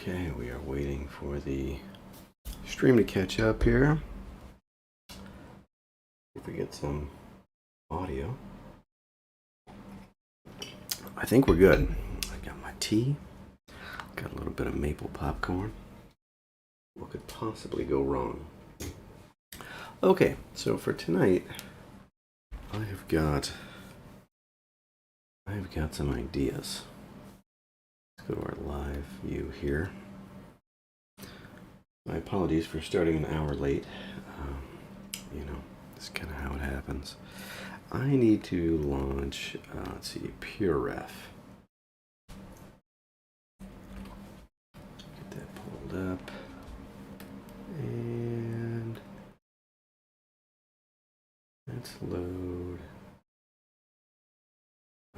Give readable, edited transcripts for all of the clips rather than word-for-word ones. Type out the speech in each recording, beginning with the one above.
Okay, we are waiting for the stream to catch up here. If we get some audio. I think we're good. I got my tea. Got a little bit of maple popcorn. What could possibly go wrong? Okay, so for tonight, I've got some ideas. Let's go to our live view here. My apologies for starting an hour late. That's kind of how it happens. I need to launch, let's see, PureRef. Get that pulled up. And let's load.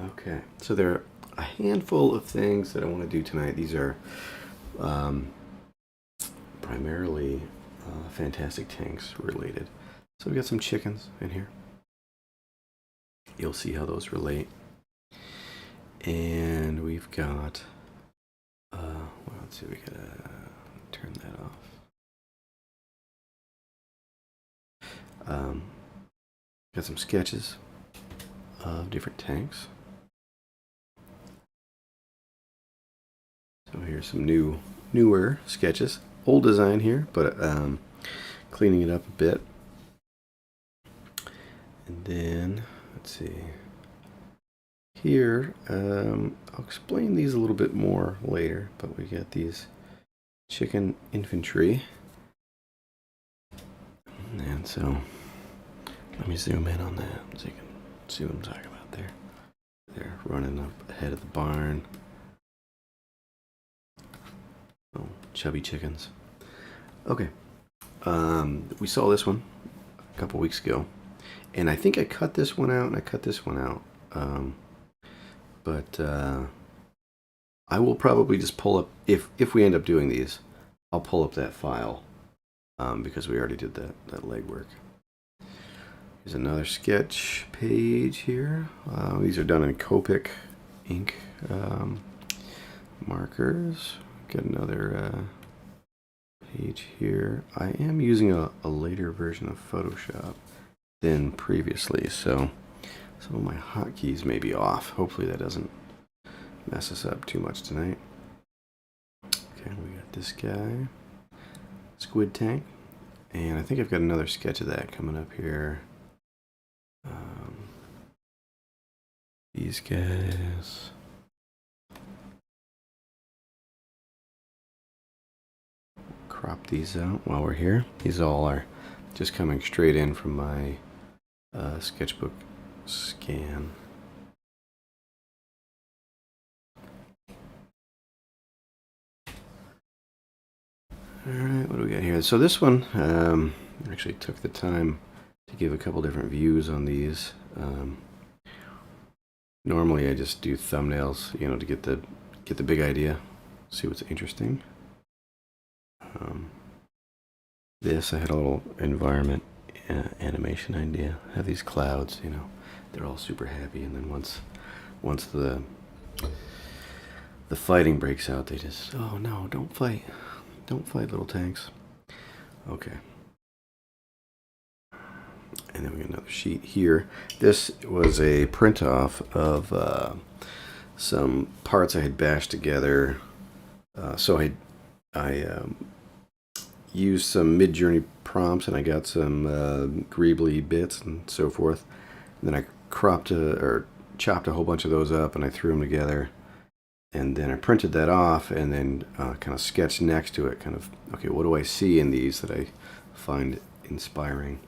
Okay, so there are a handful of things that I want to do tonight. These are primarily Fantastic Tanks related. So we got some chickens in here. You'll see how those relate. And we've got, well, let's see, we gotta turn that off. Got some sketches of different tanks. So here's some newer sketches. Old design here, but cleaning it up a bit. And then, let's see, here, I'll explain these a little bit more later, but we got these chicken infantry. And so, let me zoom in on that so you can see what I'm talking about there. They're running up ahead of the barn. Oh, chubby chickens. Okay, we saw this one a couple weeks ago. And I think I cut this one out and I cut this one out. But I will probably just pull up, if we end up doing these, I'll pull up that file because we already did that legwork. Here's another sketch page here. These are done in Copic ink markers. Got another page here. I am using a later version of Photoshop than previously, so some of my hotkeys may be off. Hopefully that doesn't mess us up too much tonight. Okay, we got this guy, squid tank, and I think I've got another sketch of that coming up here. These guys. Crop these out while we're here. These all are just coming straight in from my sketchbook scan. Alright, what do we got here? So this one, I actually took the time to give a couple different views on these. Normally I just do thumbnails, to get the big idea, see what's interesting. This, I had a little environment animation idea. I have these clouds, they're all super happy, and then once the fighting breaks out, they just, oh no, don't fight, little tanks. Okay. And then we got another sheet here. This was a print off of some parts I had bashed together. So I used some Mid-Journey prompts, and I got some Greebly bits and so forth. And then I chopped a whole bunch of those up, and I threw them together. And then I printed that off, and then kind of sketched next to it, okay, what do I see in these that I find inspiring?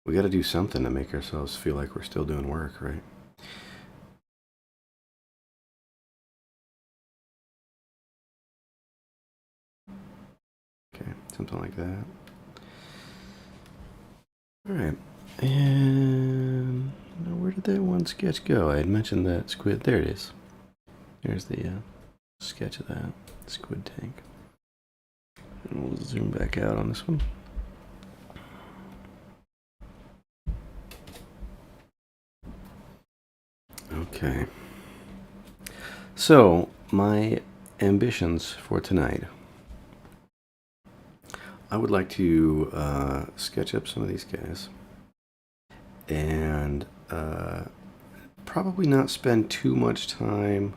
We got to do something to make ourselves feel like we're still doing work, right? Okay, something like that. Alright, and where did that one sketch go? I had mentioned that squid. There it is. There's the sketch of that squid tank. And we'll zoom back out on this one. Okay. So, my ambitions for tonight. I would like to sketch up some of these guys and probably not spend too much time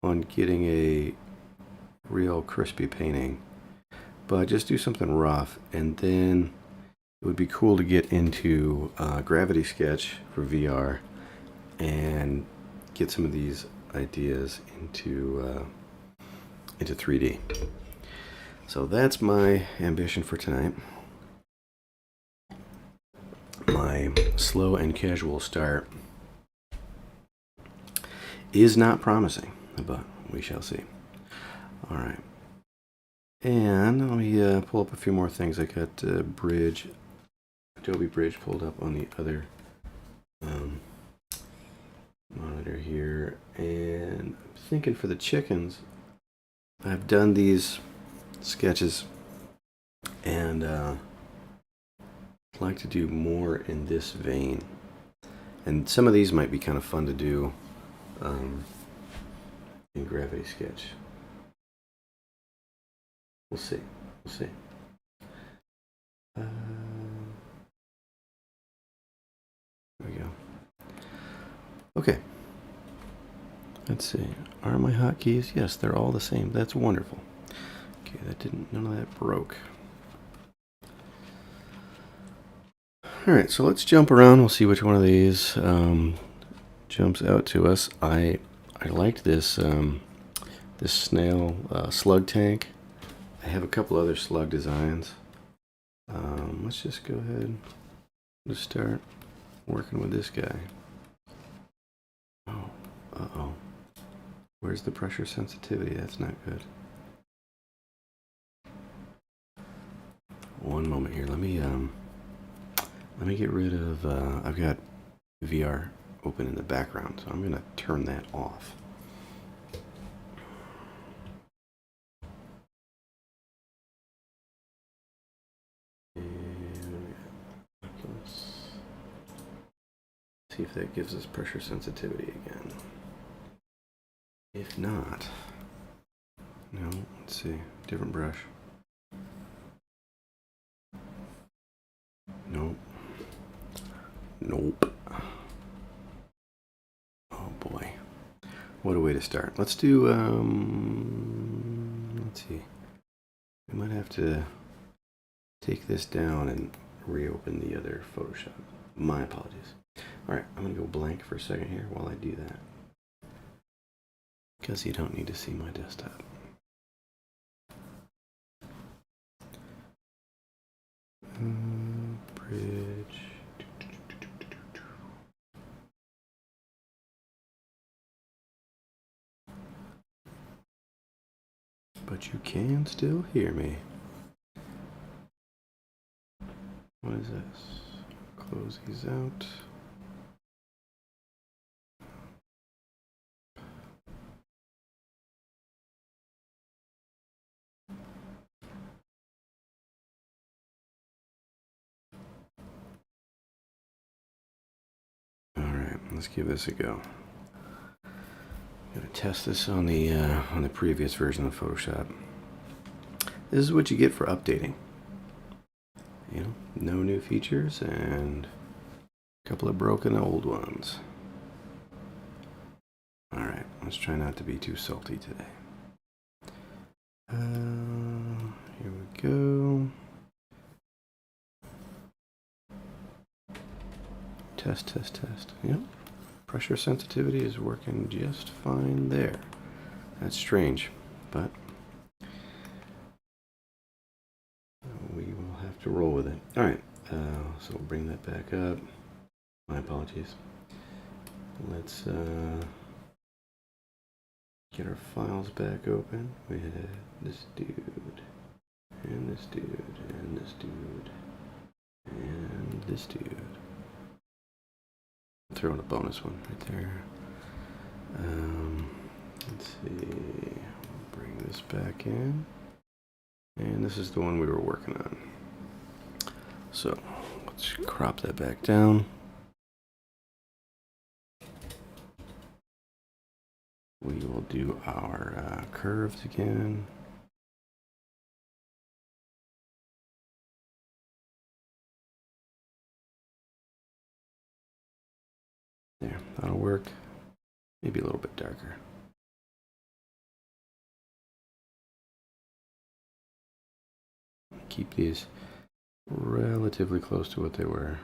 on getting a real crispy painting, but just do something rough, and then it would be cool to get into Gravity Sketch for VR and get some of these ideas into 3D. So that's my ambition for tonight. My slow and casual start is not promising, but we shall see. All right. And let me pull up a few more things. I got Adobe Bridge pulled up on the other monitor here. And I'm thinking for the chickens, I've done these sketches and I'd like to do more in this vein. And some of these might be kind of fun to do in Gravity Sketch. We'll see. We'll see. There we go. Okay. Let's see. Are my hotkeys? Yes, they're all the same. That's wonderful. Okay, none of that broke. Alright, so let's jump around. We'll see which one of these jumps out to us. I liked this this snail slug tank. I have a couple other slug designs. Let's just go ahead and start working with this guy. Oh, uh-oh. Where's the pressure sensitivity? That's not good. One moment here. Let me get rid of I've got VR open in the background, so I'm gonna turn that off. And let's see if that gives us pressure sensitivity again. If not, no, let's see, different brush. Nope. Nope. Oh boy. What a way to start. Let's do, let's see. We might have to take this down and reopen the other Photoshop. My apologies. Alright, I'm going to go blank for a second here while I do that. Because you don't need to see my desktop. Bridge. But you can still hear me. What is this? Close these out. Alright, let's give this a go. I'm gonna test this on the previous version of Photoshop. This is what you get for updating. You know, no new features and a couple of broken old ones. Alright, let's try not to be too salty today. Here we go. Test, test, test. Yep. Pressure sensitivity is working just fine there. That's strange, but we will have to roll with it. Alright, so we'll bring that back up. My apologies. Let's get our files back open. We had this dude, and this dude, and this dude, and this dude. Throw in a bonus one right there. Let's see. Bring this back in. And this is the one we were working on. So let's crop that back down. We will do our curves again. There, that'll work. Maybe a little bit darker. Keep these relatively close to what they were.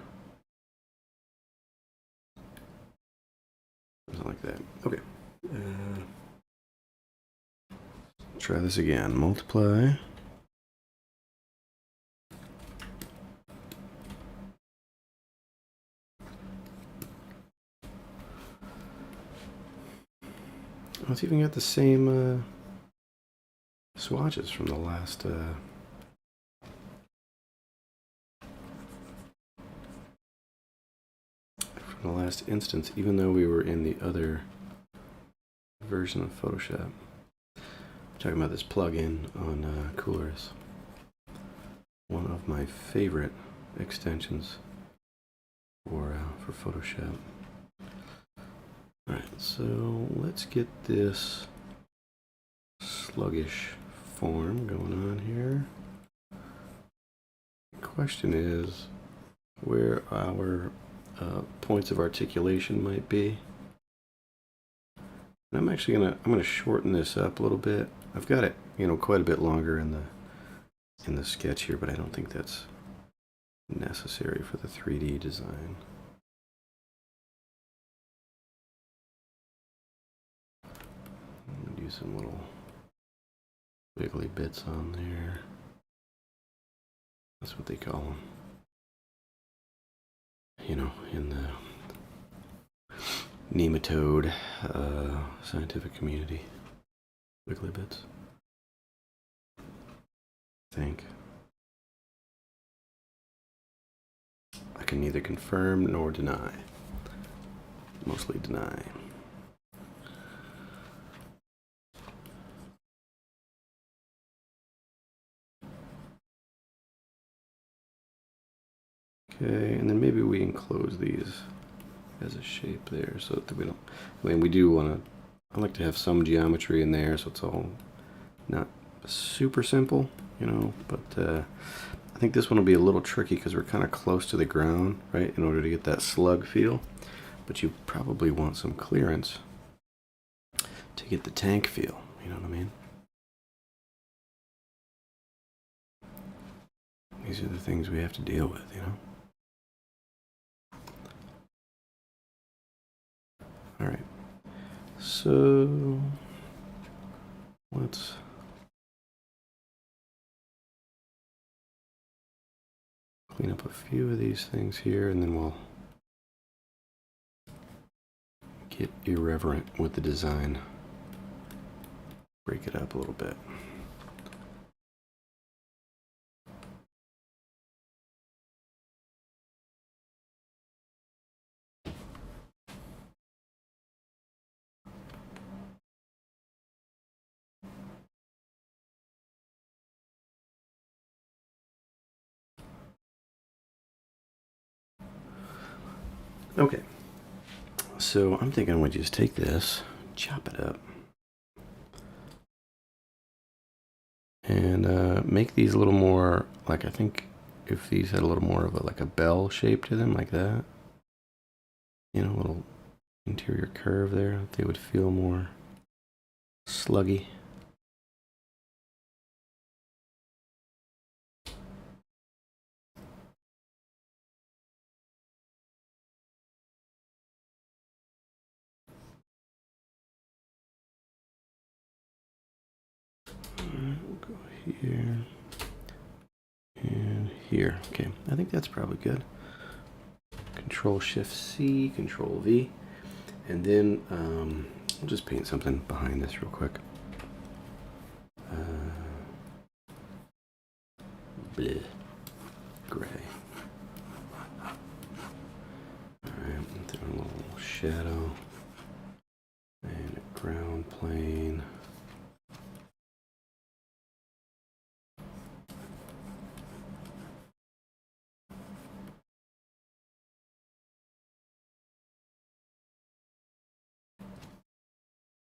Something like that. Okay. Try this again. Multiply. Oh, it's even got the same swatches from the last instance, even though we were in the other version of Photoshop. I'm talking about this plugin on Coolers. One of my favorite extensions for Photoshop. Alright, so let's get this sluggish form going on here. The question is where our points of articulation might be. And I'm actually gonna shorten this up a little bit. I've got it, quite a bit longer in the sketch here, but I don't think that's necessary for the 3D design. I'm gonna do some little wiggly bits on there. That's what they call them. In the nematode scientific community. Wiggly bits. I think. I can neither confirm nor deny. Mostly deny. Okay, and then maybe we enclose these as a shape there so that we don't, we do want to, I like to have some geometry in there so it's all not super simple, but I think this one will be a little tricky because we're kind of close to the ground, right, in order to get that slug feel, but you probably want some clearance to get the tank feel, you know what I mean? These are the things we have to deal with, All right, so let's clean up a few of these things here, and then we'll get irreverent with the design. Break it up a little bit. Okay, so I'm thinking I'm going to just take this, chop it up, and make these a little more, like, I think if these had a little more of a bell shape to them, like that, a little interior curve there, they would feel more sluggy. We'll go here and here. Okay, I think that's probably good. Control-Shift-C, Control-V, and then I'll just paint something behind this real quick. Bleh. Gray. Alright, throw a little shadow and a ground plane.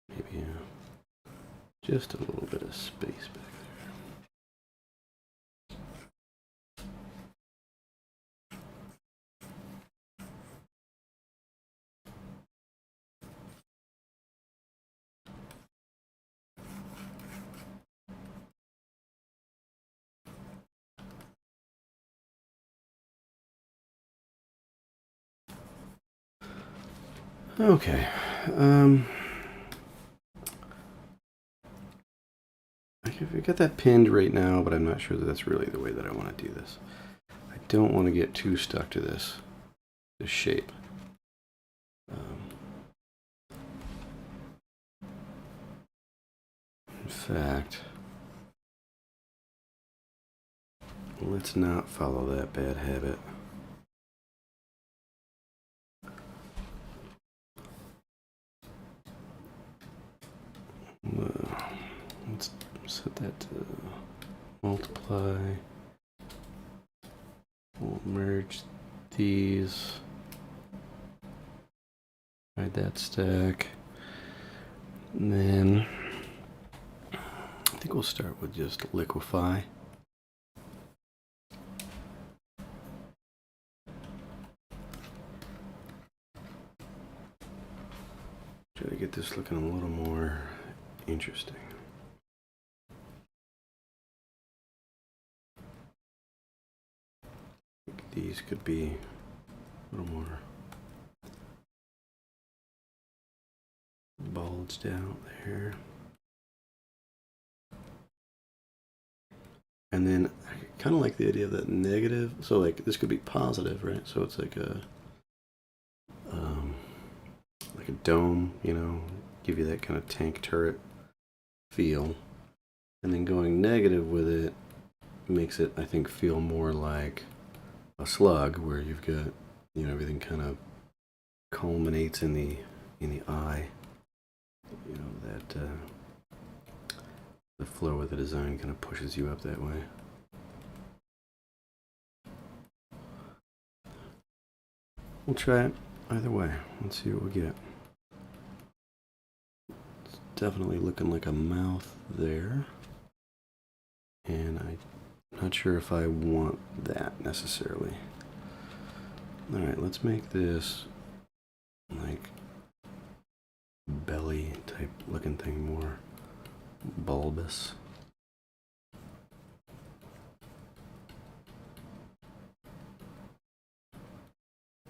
Maybe Just a little bit of space back there. Okay. I got that pinned right now, but I'm not sure that that's really the way that I want to do this. I don't want to get too stuck to this shape. In fact, let's not follow that bad habit. Let's set that to multiply. We'll merge these. Hide that stack. And then I think we'll start with just liquefy. Try to get this looking a little more interesting. These could be a little more bulged out there. And then I kind of like the idea of that negative. So like this could be positive, right? So it's like a dome, you know, give you that kind of tank turret feel. And then going negative with it makes it, I think, feel more like a slug, where you've got, you know, everything kind of culminates in the eye. You know, that the flow of the design kind of pushes you up that way. We'll try it either way. Let's see what we get. It's definitely looking like a mouth there. And I'm not sure if I want that necessarily. Alright, let's make this like belly type looking thing, more bulbous.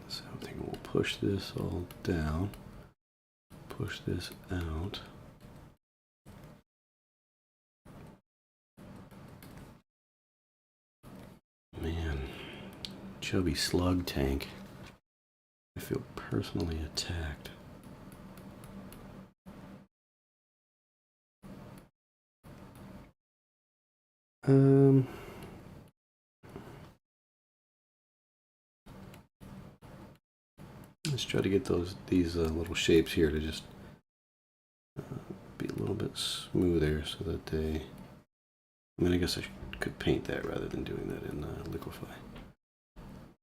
So I'm thinking we'll push this all down, push this out. Man, chubby slug tank. I feel personally attacked. Let's try to get these little shapes here to just be a little bit smoother, so that they. I mean, I guess I could paint that rather than doing that in liquefy.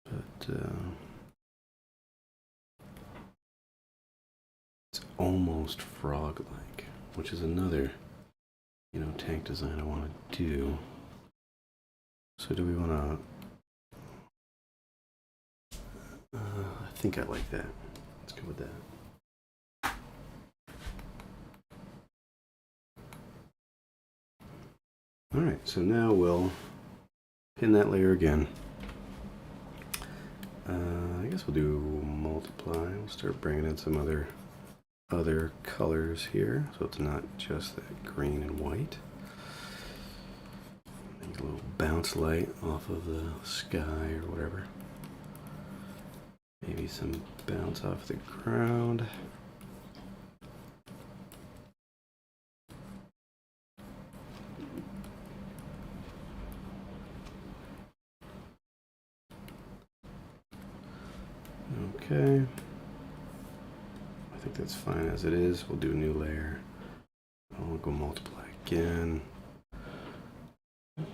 But it's almost frog-like, which is another, you know, tank design I want to do. So do we want to? I think I like that. Let's go with that. All right, so now we'll pin that layer again. I guess we'll do multiply. We'll start bringing in some other colors here, so it's not just that green and white. Maybe a little bounce light off of the sky or whatever. Maybe some bounce off the ground. Okay. I think that's fine as it is. We'll do a new layer. I'll go multiply again.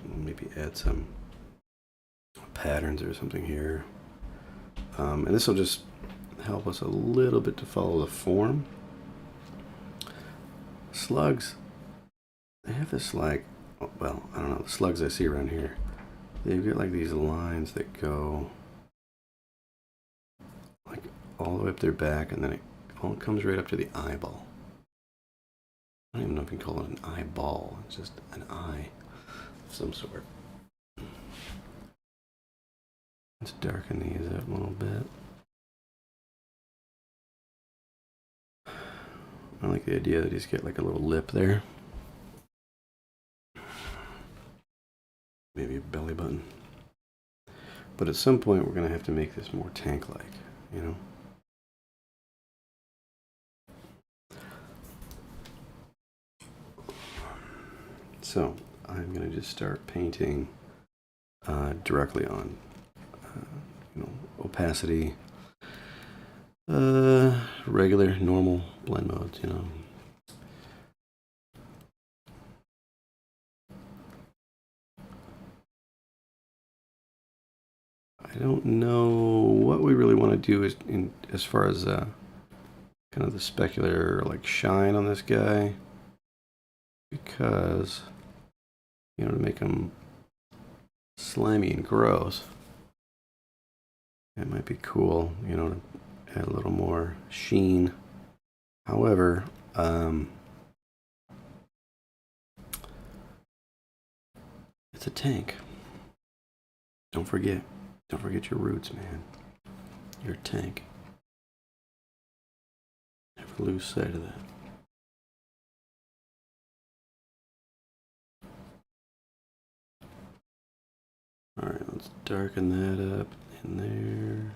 Maybe add some patterns or something here. And this will just help us a little bit to follow the form. Slugs they have this like, well, I don't know, the slugs I see around here, they've got like these lines that go like all the way up their back, and then it all comes right up to the eyeball. I don't even know if you can call it an eyeball. It's just an eye of some sort. Let's darken these up a little bit. I like the idea that he's got like a little lip there. Maybe a belly button. But at some point we're going to have to make this more tank-like, you know? So I'm going to just start painting directly on, opacity, regular, normal blend modes, I don't know what we really want to do as far as kind of the specular like shine on this guy, because to make him slimy and gross, it might be cool, to add a little more sheen. However, it's a tank. Don't forget your roots, man. You're a tank. Never lose sight of that. Alright, let's darken that up in there.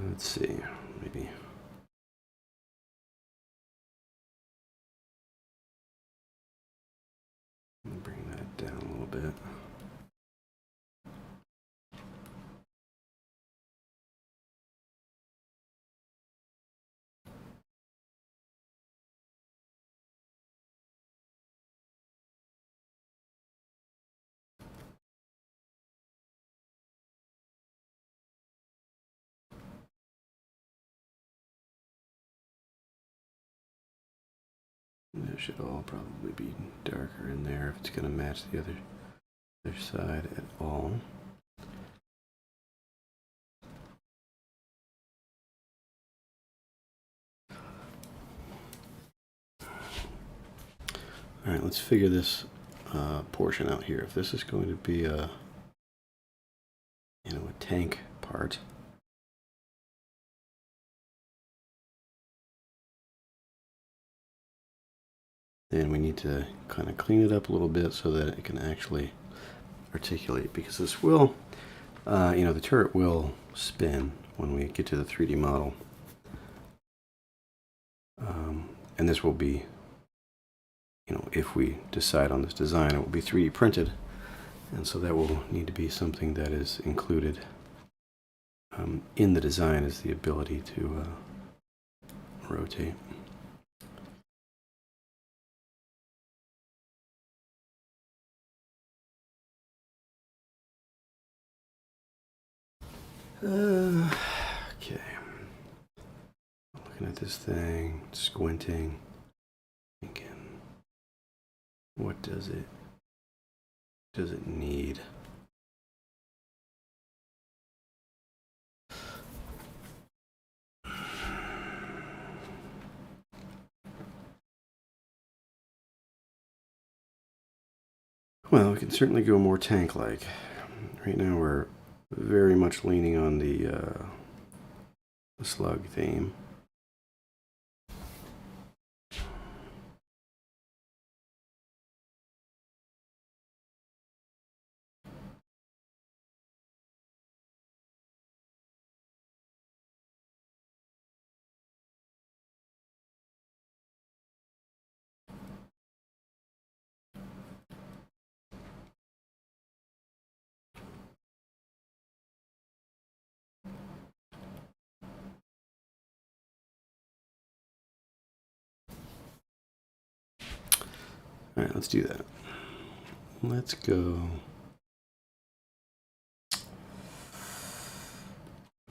Let's see, maybe. Bring that down a little bit. That should all probably be darker in there if it's going to match the other side at all. All right, let's figure this portion out here. If this is going to be a tank part, then we need to kind of clean it up a little bit so that it can actually articulate, because this will, the turret will spin when we get to the 3D model. And this will be, if we decide on this design, it will be 3D printed. And so that will need to be something that is included in the design, is the ability to rotate. Okay. Looking at this thing, squinting, thinking, what does it need? Well, we can certainly go more tank-like. Right now we're very much leaning on the Slug theme. All right, let's do that. Let's go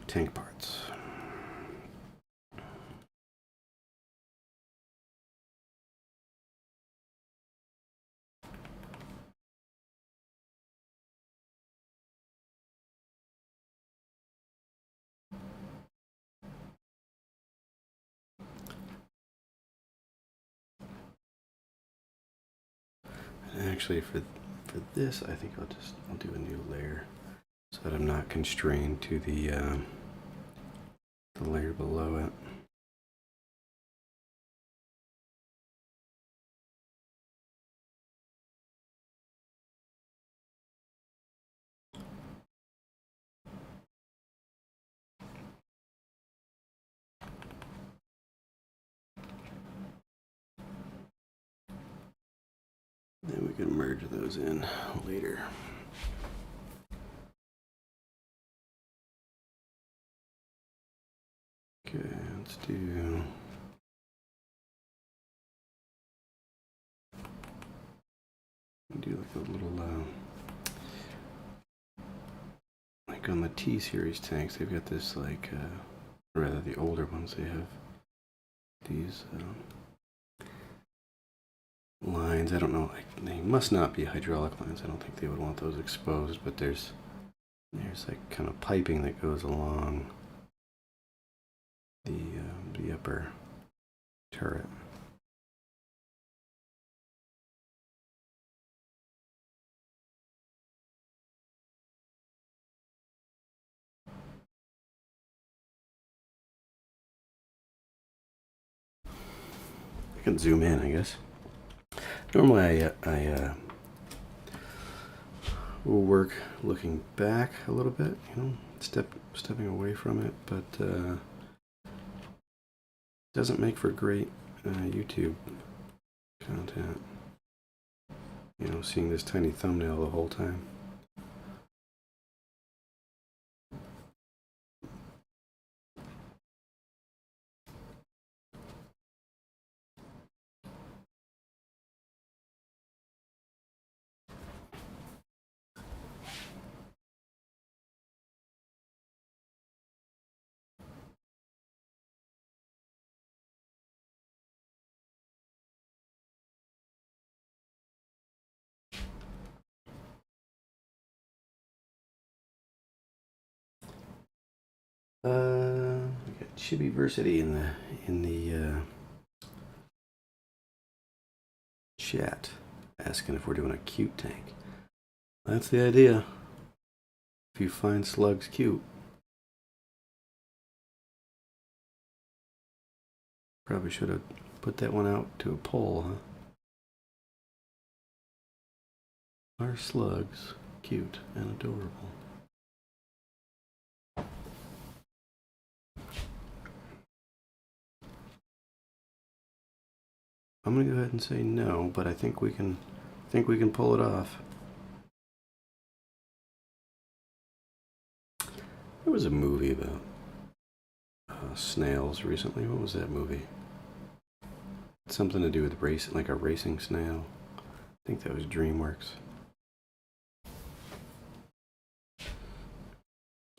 tank parts. Actually, for this, I think I'll do a new layer so that I'm not constrained to the layer below it. Then we can merge those in later. Okay, let's do like a little like on the T series tanks, they've got this like rather the older ones, they have these lines. I don't know, like, they must not be hydraulic lines. I don't think they would want those exposed, but there's like kind of piping that goes along the upper turret. I can zoom in, I guess. Normally I will work looking back a little bit, you know, stepping away from it, but doesn't make for great YouTube content. You know, seeing this tiny thumbnail the whole time. We got Chibiversity in the chat asking if we're doing a cute tank. That's the idea. If you find slugs cute, probably should have put that one out to a poll, huh? Are slugs cute and adorable? I'm gonna go ahead and say no, but I think we can pull it off. There was a movie about snails recently. What was that movie? Something to do with racing, like a racing snail. I think that was DreamWorks.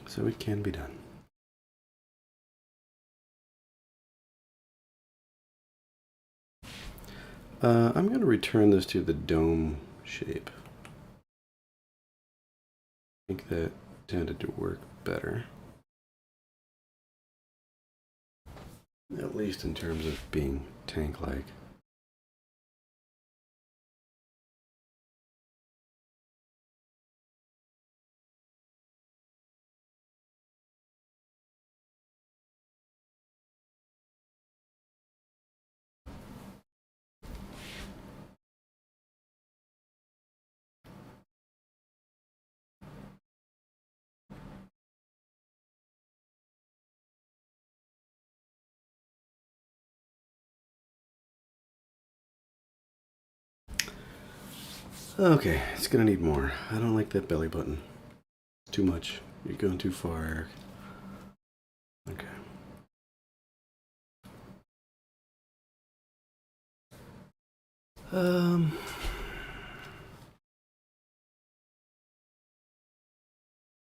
So it can be done. I'm going to return this to the dome shape. I think that tended to work better. At least in terms of being tank-like. Okay, it's gonna need more. I don't like that belly button. Too much. You're going too far, Eric. Okay.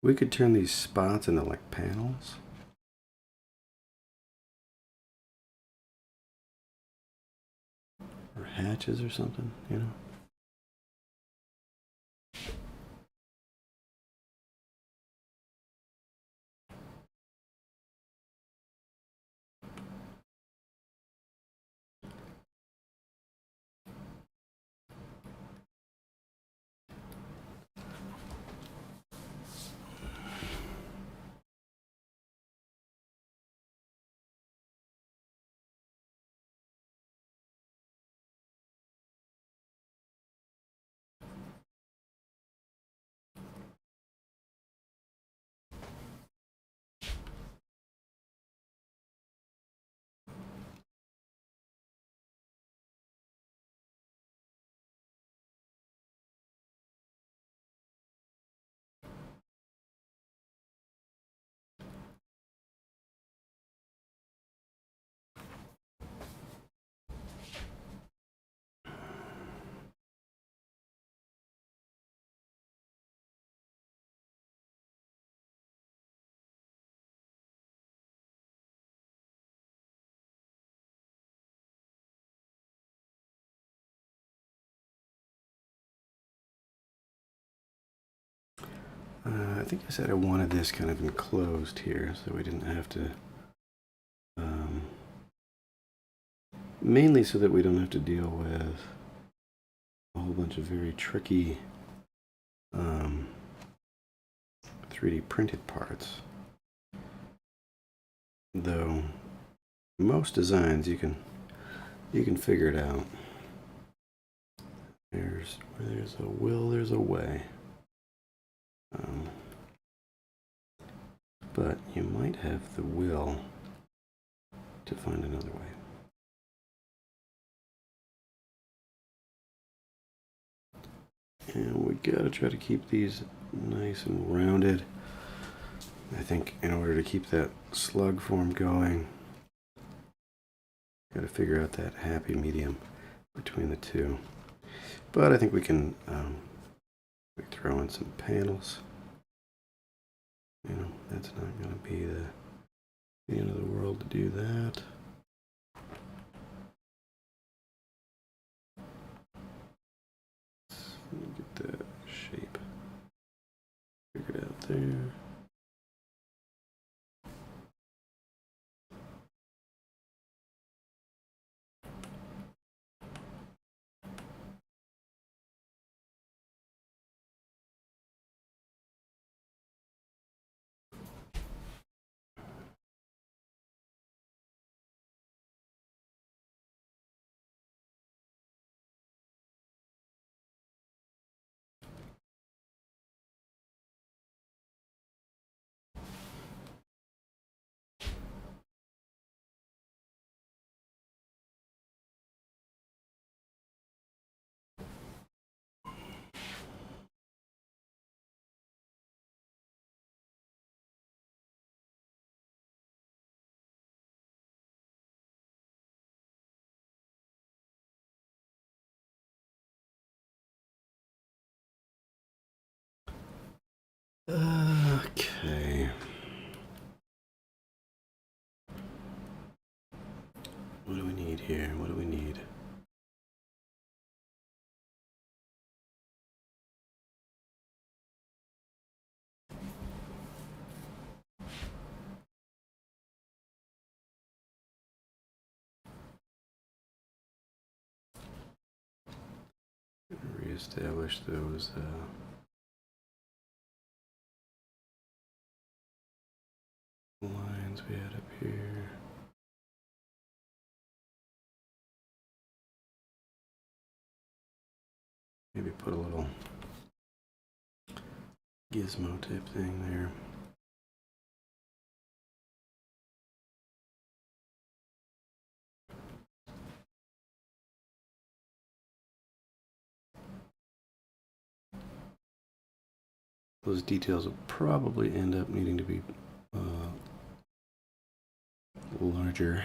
We could turn these spots into like panels. Or hatches or something, you know? I think I said I wanted this kind of enclosed here, so we didn't have to, mainly so that we don't have to deal with a whole bunch of very tricky 3D printed parts. Though most designs you can figure it out. There's a will, there's a way. But you might have the will to find another way. And we gotta try to keep these nice and rounded. I think in order to keep that slug form going, gotta figure out that happy medium between the two. But I think we can throw in some panels. You know, that's not going to be the end of the world to do that. Let me get that shape figured out there. Okay. What do we need here? What do we need? Reestablish those lines we had up here. Maybe put a little gizmo type thing there. Those details will probably end up needing to be larger.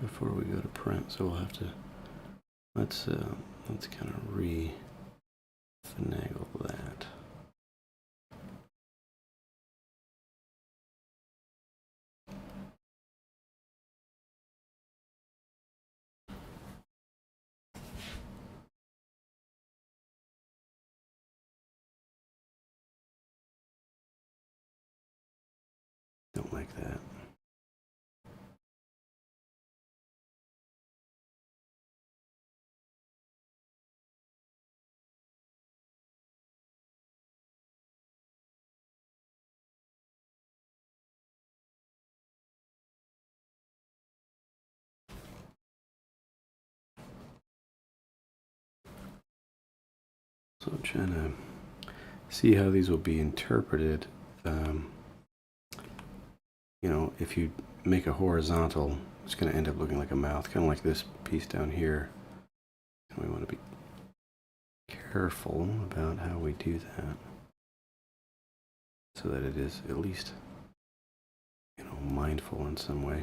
Before we go to print, so we'll have to let's kind of finagle that. Don't like that. So I'm trying to see how these will be interpreted. You know, if you make a horizontal, it's going to end up looking like a mouth, kind of like this piece down here. And we want to be careful about how we do that, so that it is at least, you know, mindful in some way.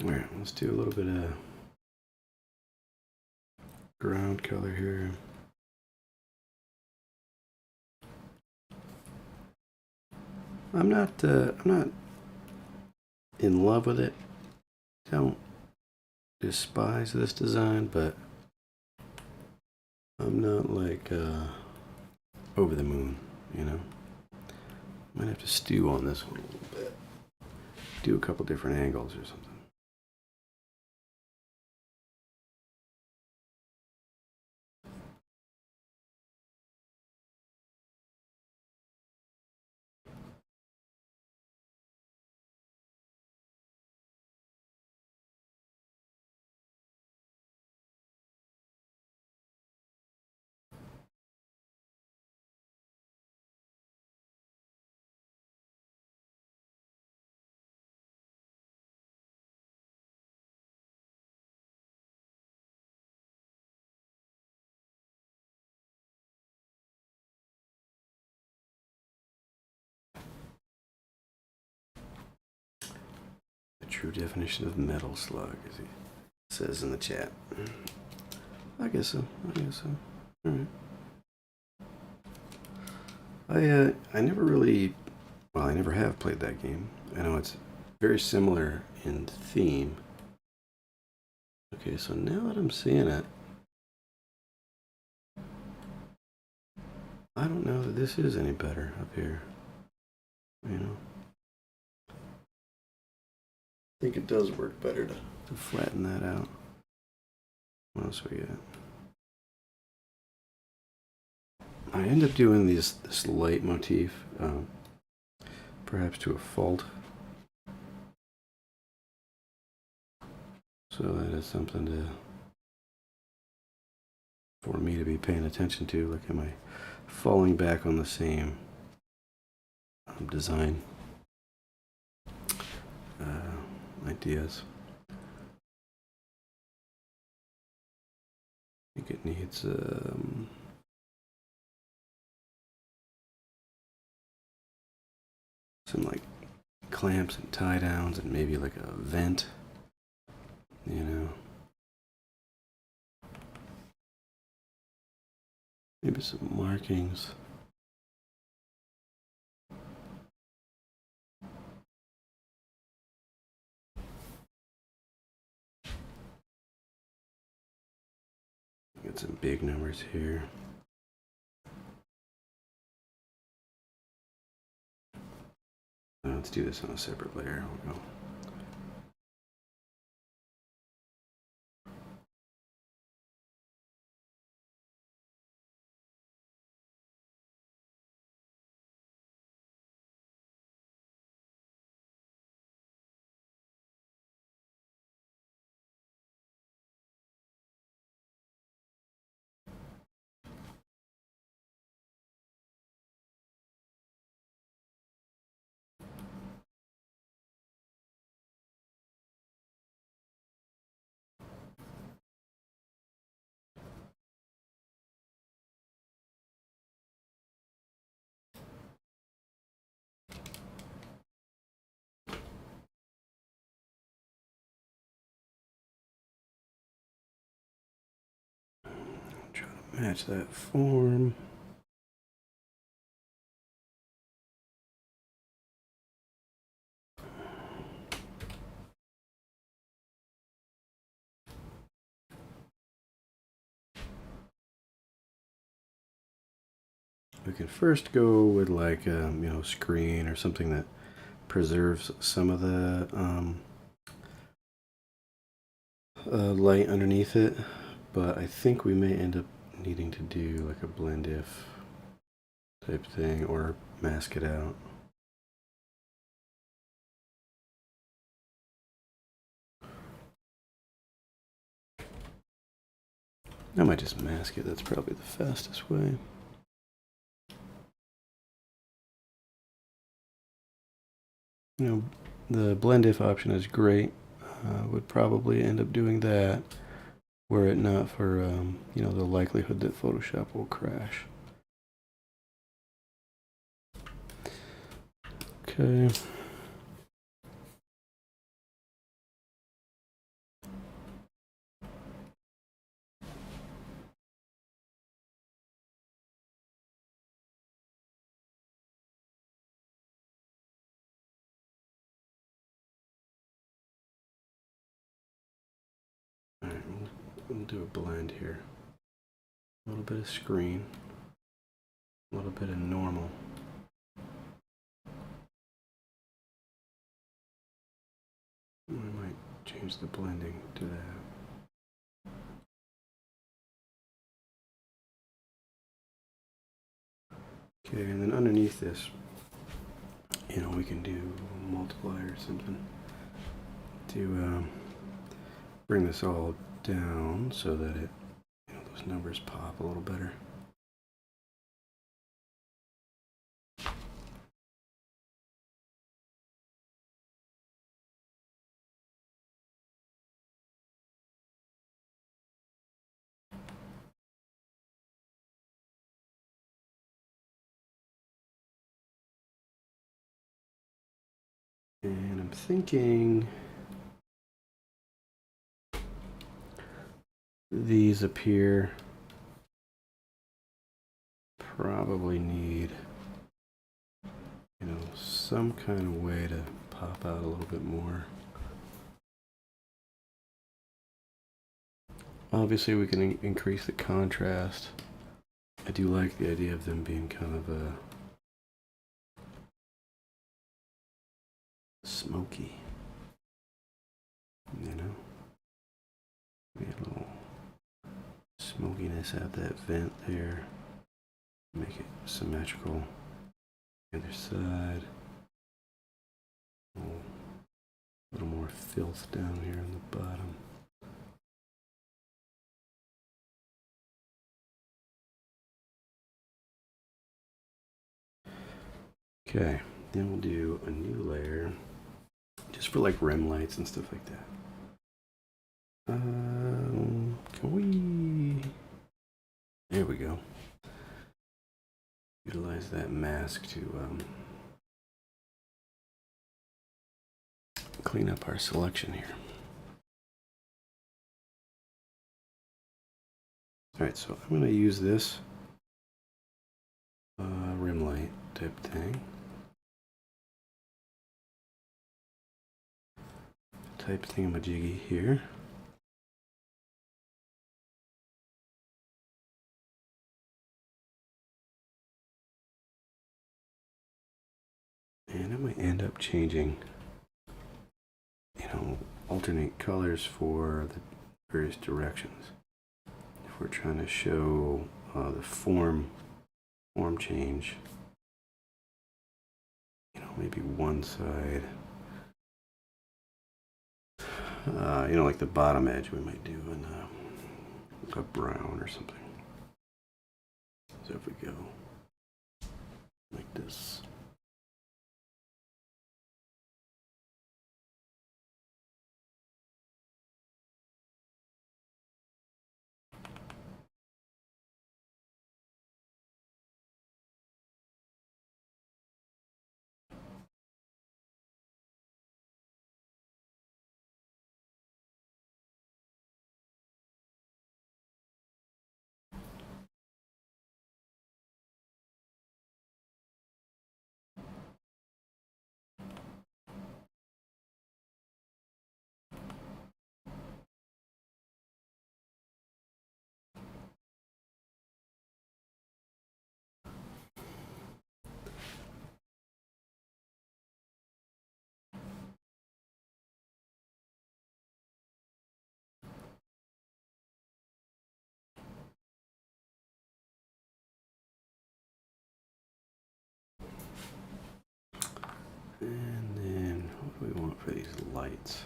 Alright, let's do a little bit of ground color here. I'm not in love with it. Don't despise this design, but I'm not like over the moon, you know. Might have to stew on this one a little bit. Do a couple different angles or something. The true definition of metal slug, as he says in the chat. I guess so. Alright. I never really, well, I never have played that game. I know it's very similar in theme. Okay, so now that I'm seeing it, I don't know that this is any better up here. You know? I think it does work better to flatten that out. What else we got? I end up doing this light motif, perhaps to a fault. So that is something for me to be paying attention to. Like, am I falling back on the same design ideas? I think it needs some like clamps and tie downs and maybe like a vent, you know. Maybe some markings. Got some big numbers here. Let's do this on a separate layer. We'll go. Try to match that form. We can first go with like screen or something that preserves some of the light underneath it, but I think we may end up needing to do like a blend if type thing or mask it out. I might just mask it. That's probably the fastest way. You know, the blend if option is great. Would probably end up doing that were it not for the likelihood that Photoshop will crash. Okay. we'll do a blend here. A little bit of screen, a little bit of normal. We might change the blending to that. Okay, and then underneath this, you know, we can do a multiplier or something to bring this all down so that it, you know, those numbers pop a little better. And I'm thinking these up here probably need, you know, some kind of way to pop out a little bit more. Obviously we can increase the contrast. I do like the idea of them being kind of a smoky, you know, maybe a little smokiness out that vent there, make it symmetrical. The other side, a little more filth down here on the bottom. Okay, then we'll do a new layer just for like rim lights and stuff like that. Can we? There we go. Utilize that mask to clean up our selection here. All right, so I'm going to use this rim light type thing. Type thingamajiggy here. And I might end up changing, you know, alternate colors for the various directions. If we're trying to show the form change, you know, maybe one side, you know, like the bottom edge we might do in a brown or something. So if we go like this. And then what do we want for these lights?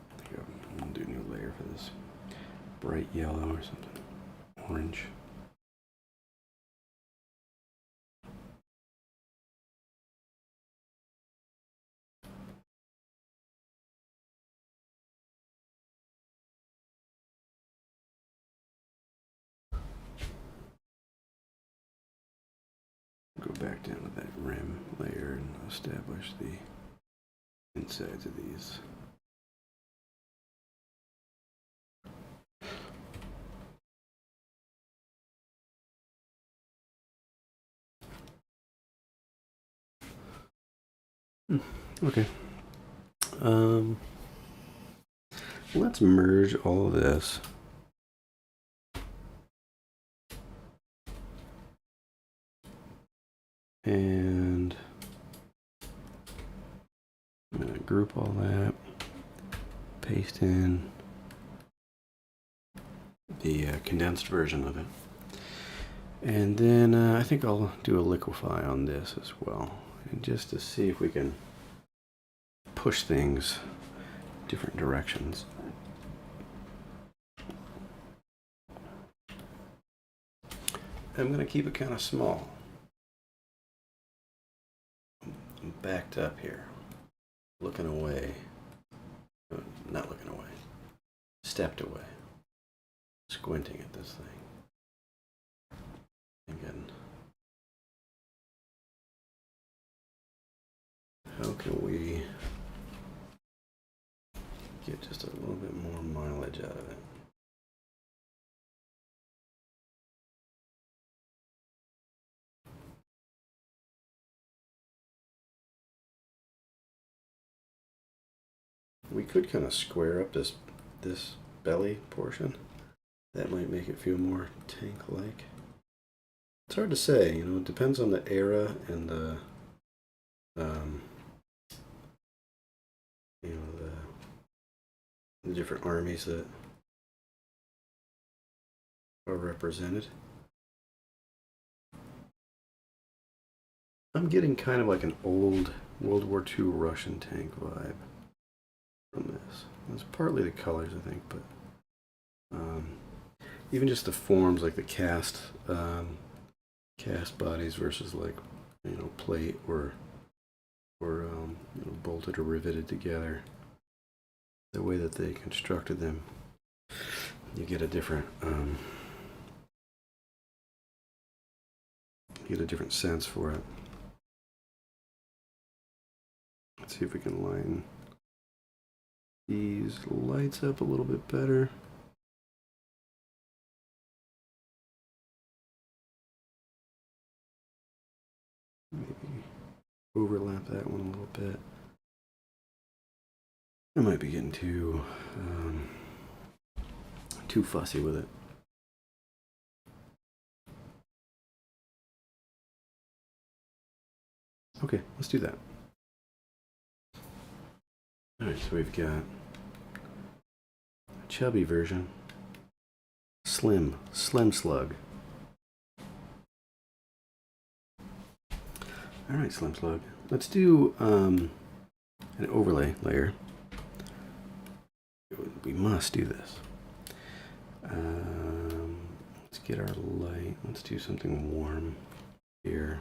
I think I'll do a new layer for this. Bright yellow or something. Orange. Go back down to that rim layer and establish the insides of these. Okay. Let's merge all of this. And I'm going to group all that, paste in the condensed version of it. And then I think I'll do a liquefy on this as well. And just to see if we can push things different directions. I'm going to keep it kind of small. I'm backed up here, looking away. Not looking away. Stepped away. Squinting at this thing. Thinking, how can we get just a little bit more mileage out of it? We could kind of square up this belly portion. That might make it feel more tank-like. It's hard to say, you know, it depends on the era and the you know, the different armies that are represented. I'm getting kind of like an old World War II Russian tank vibe from this. It's partly the colors, I think, but even just the forms, like the cast bodies versus, like, you know, plate or you know, bolted or riveted together. The way that they constructed them, you get a different sense for it. Let's see if we can line these lights up a little bit better. Maybe overlap that one a little bit. I might be getting too fussy with it. Okay, let's do that. Alright, so we've got a chubby version. Slim Slug. Alright, Slim Slug. Let's do an overlay layer. We must do this. Let's get our light. Let's do something warm here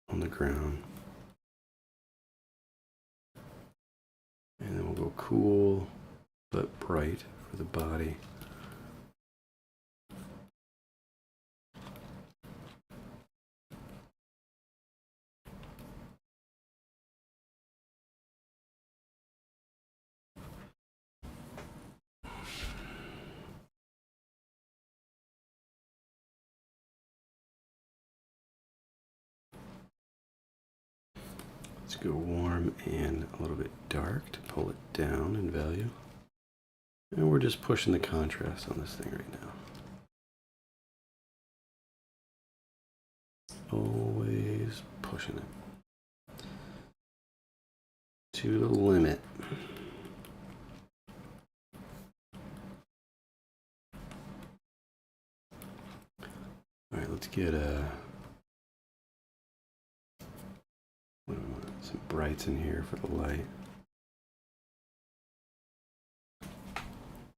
on the ground. And then we'll go cool but bright for the body. Let's go warm and a little bit dark to pull it down in value. And we're just pushing the contrast on this thing right now. Always pushing it to the limit. All right, let's get some brights in here for the light.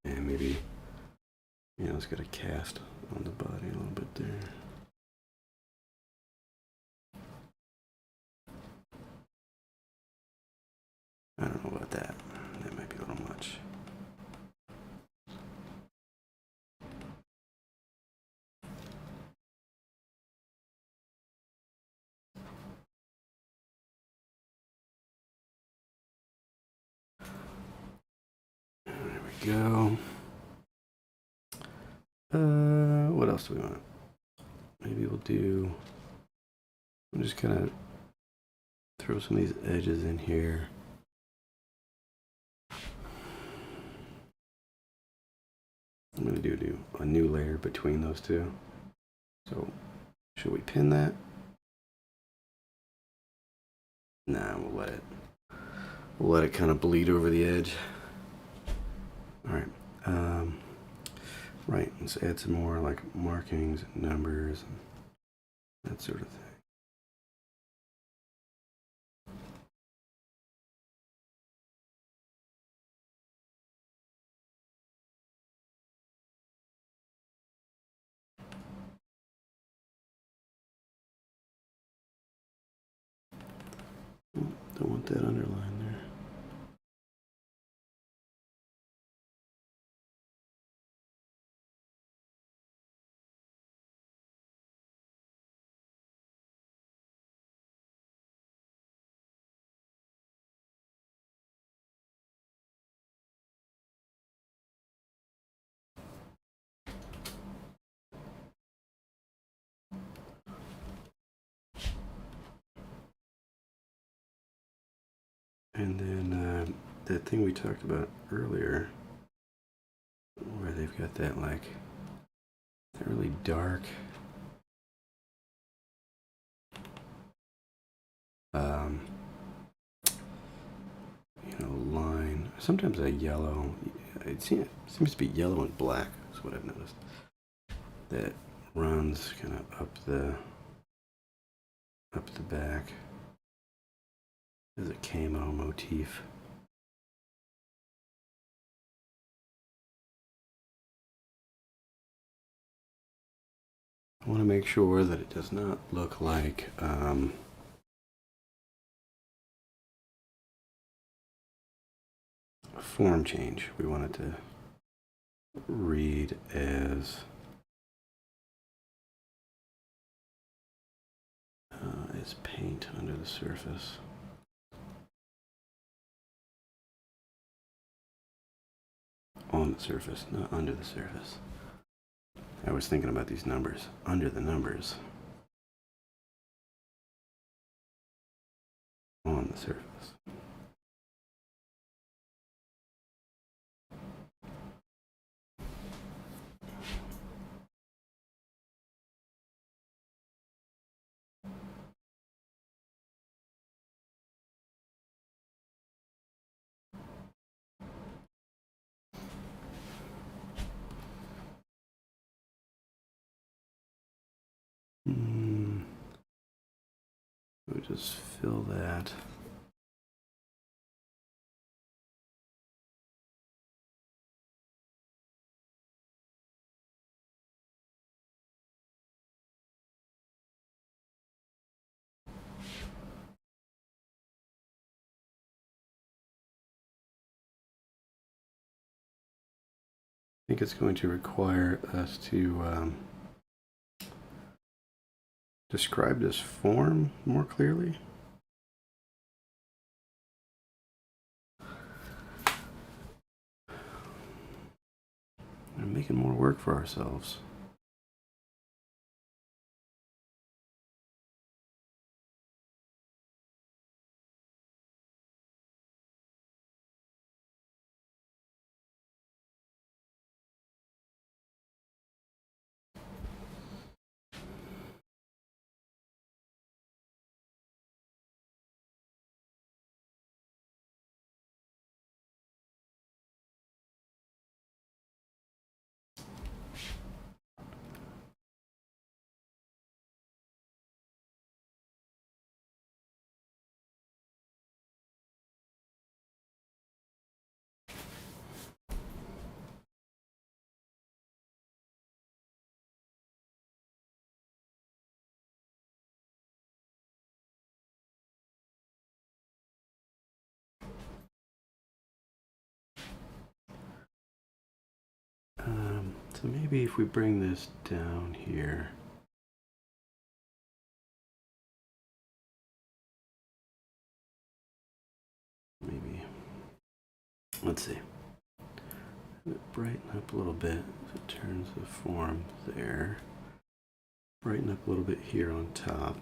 And maybe, you know, let's get a cast on the body a little bit there. I don't know about that. That might be a little much. There we go. What else do we want? Maybe we'll just kind of throw some of these edges in here. I'm going to do a new layer between those two. So, should we pin that? Nah, we'll let it kind of bleed over the edge. All right. Right, let's add some more like markings, numbers, and that sort of thing. Don't want that underline there. And then that thing we talked about earlier, where they've got that like that really dark line. Sometimes a yellow. It seems to be yellow and black. Is what I've noticed. That runs kind of up the back. There's a camo motif. I want to make sure that it does not look like a form change. We want it to read as paint under the surface. On the surface, not under the surface. I was thinking about these numbers. Under the numbers. On the surface. We'll just fill that. I think it's going to require us to describe this form more clearly. We're making more work for ourselves. So maybe if we bring this down here, maybe, let's see, brighten up a little bit so it turns the form there, brighten up a little bit here on top,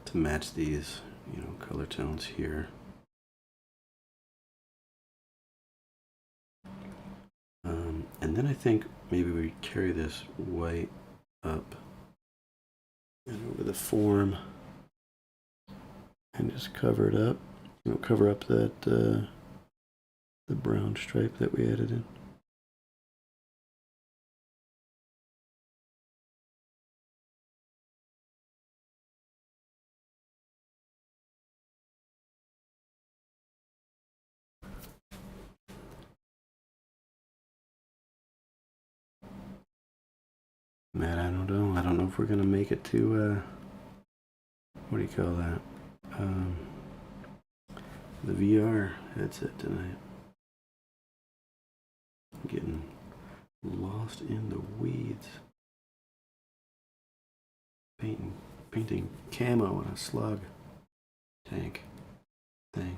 to match these, color tones here. And then I think maybe we carry this white up and over the form and just cover it up. Cover up that the brown stripe that we added in. Matt, I don't know. I don't know if we're gonna make it to what do you call that? The VR headset tonight. I'm getting lost in the weeds. Painting camo on a slug tank thing.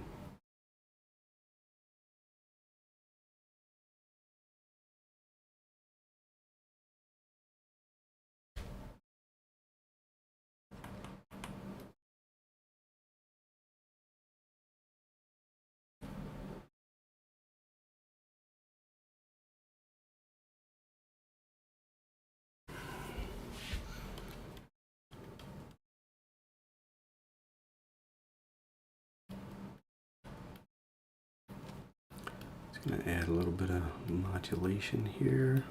Gonna add a little bit of modulation here.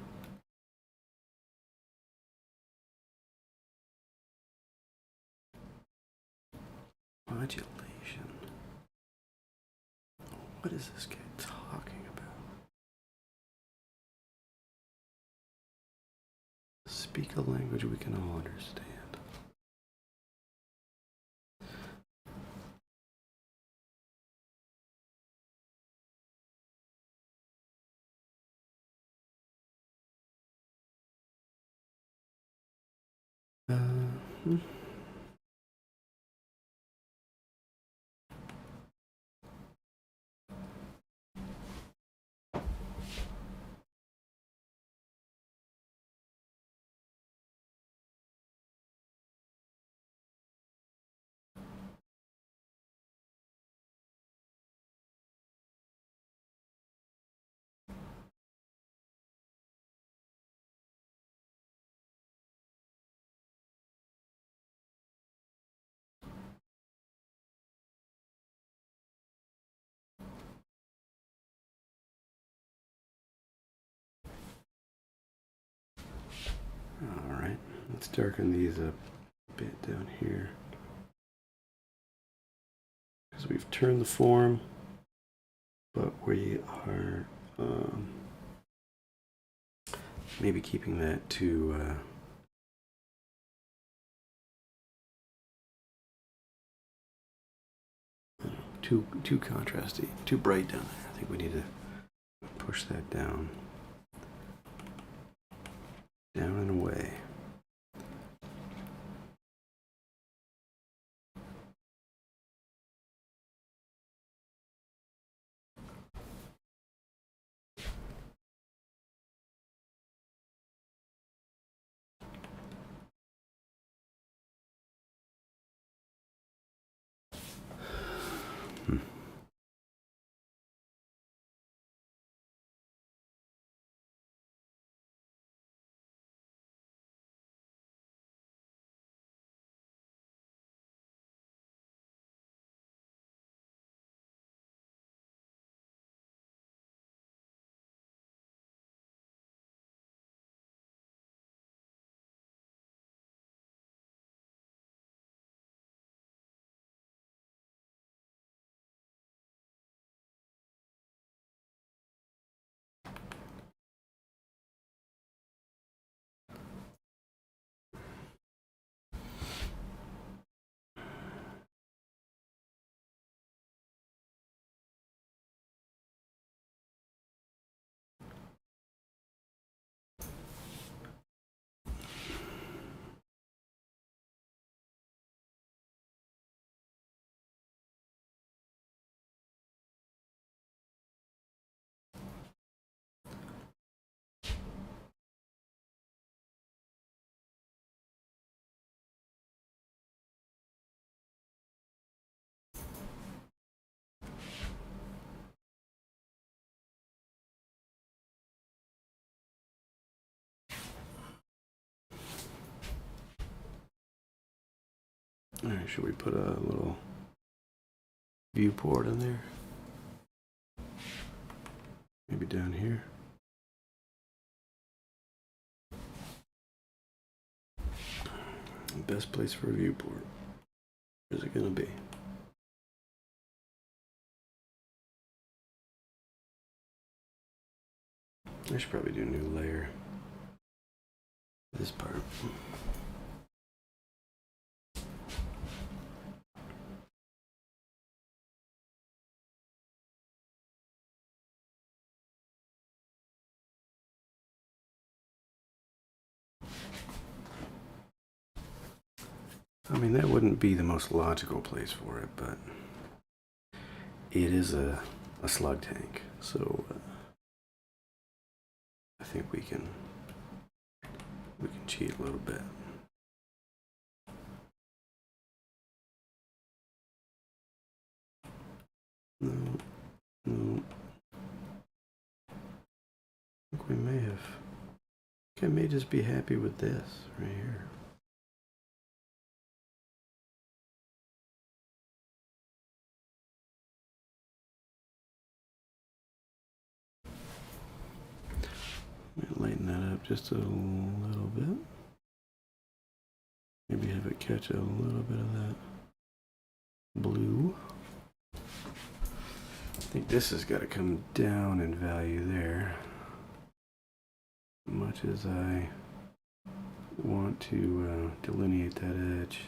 Modulation. What is this guy talking about? Speak a language we can all understand. Hmm. All right, let's darken these up a bit down here. Because we've turned the form, but we are maybe keeping that to too contrasty, too bright down there. I think we need to push that down and away. All right, should we put a little viewport in there? Maybe down here. Best place for a viewport. Where's it gonna be? I should probably do a new layer. This part. I mean, that wouldn't be the most logical place for it, but it is a slug tank, so I think we can cheat a little bit. No, no. I think we may have. I may just be happy with this right here. Lighten that up just a little bit. Maybe have it catch a little bit of that blue. I think this has got to come down in value there. Much as I want to delineate that edge.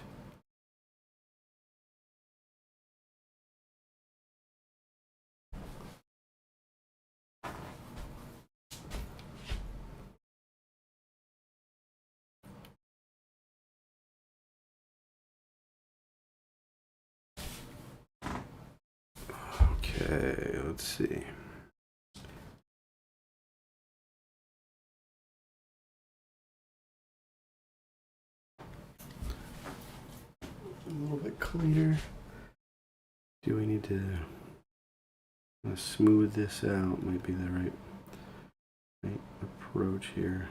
Okay, let's see. A little bit cleaner. Do we need to smooth this out? Might be the right approach here.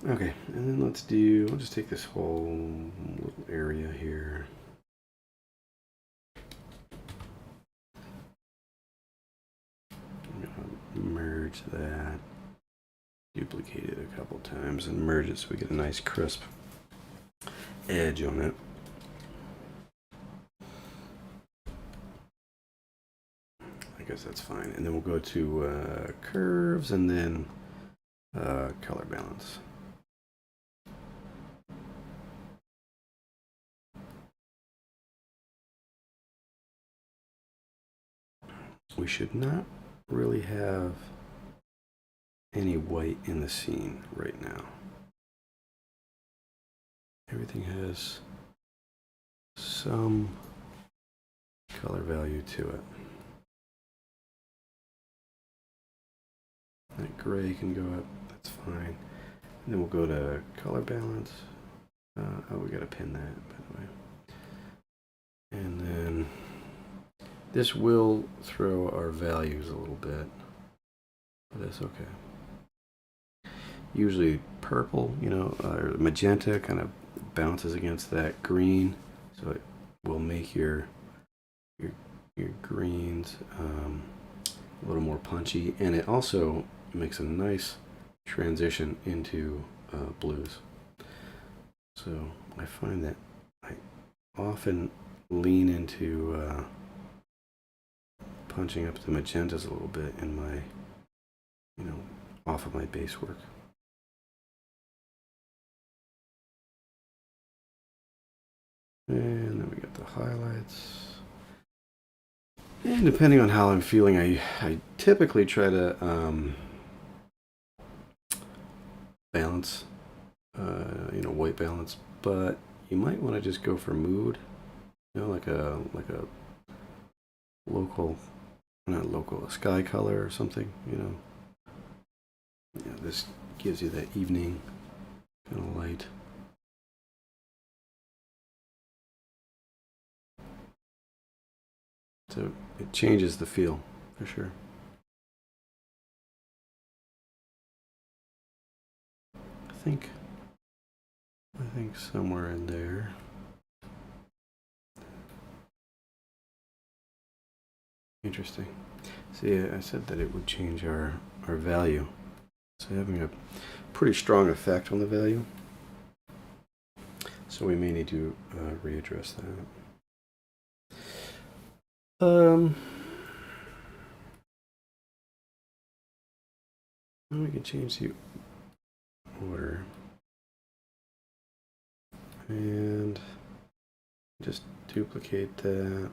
Okay, and then let's do, I'll just take this whole little area here. I'm gonna merge that, duplicate it a couple times and merge it so we get a nice crisp edge on it. I guess that's fine. And then we'll go to curves and then color balance. We should not really have any white in the scene right now. Everything has some color value to it. That gray can go up, that's fine. And then we'll go to color balance. Oh, we gotta pin that, by the way. And then this will throw our values a little bit, but that's okay. Usually purple, you know, or magenta kind of bounces against that green, so it will make your greens a little more punchy, and it also makes a nice transition into blues. So I find that I often lean into punching up the magentas a little bit in my, you know, off of my base work. And then we got the highlights. And depending on how I'm feeling, I typically try to balance, you know, white balance, but you might want to just go for mood, you know, like a local, not local, a sky color or something, you know. Yeah, this gives you that evening kind of light. it changes the feel for sure. I think somewhere in there. Interesting. See, I said that it would change our value. So having a pretty strong effect on the value. So we may need to readdress that. We can change the order and just duplicate that.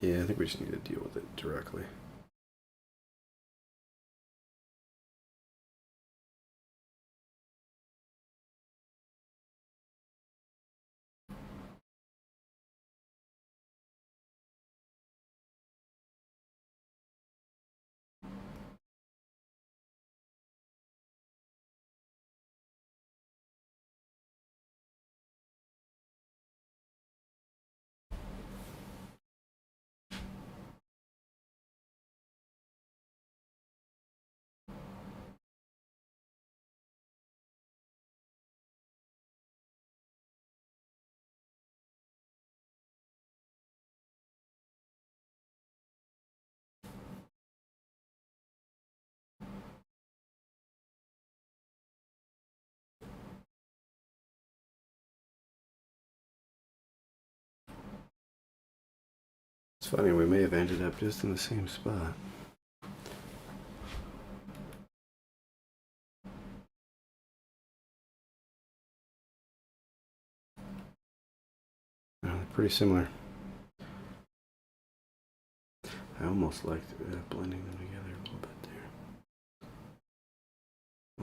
Yeah, I think we just need to deal with it directly. It's funny, we may have ended up just in the same spot. Pretty similar. I almost liked blending them together a little bit there.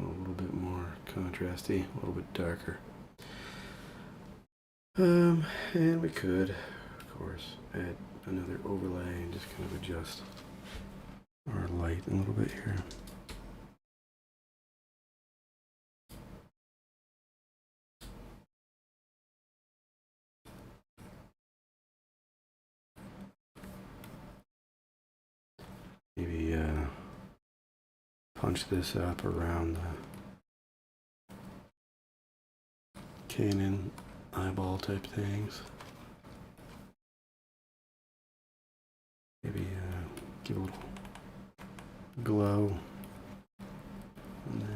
A little bit more contrasty, a little bit darker. And we could, of course, add another overlay and just kind of adjust our light a little bit here. Maybe punch this up around the Canon eyeball type things. Maybe give a little glow on that.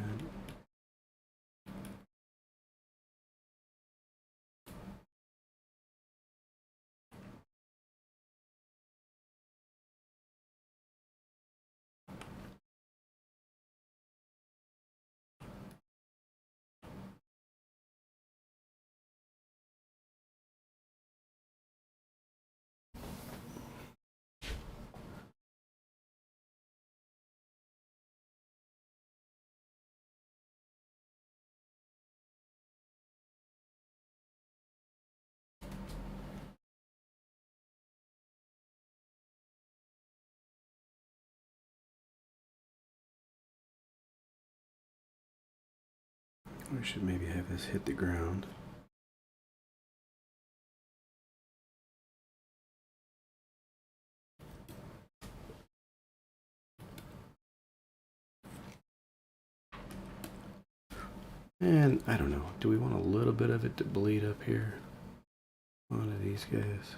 We should maybe have this hit the ground. And I don't know, do we want a little bit of it to bleed up here onto these guys?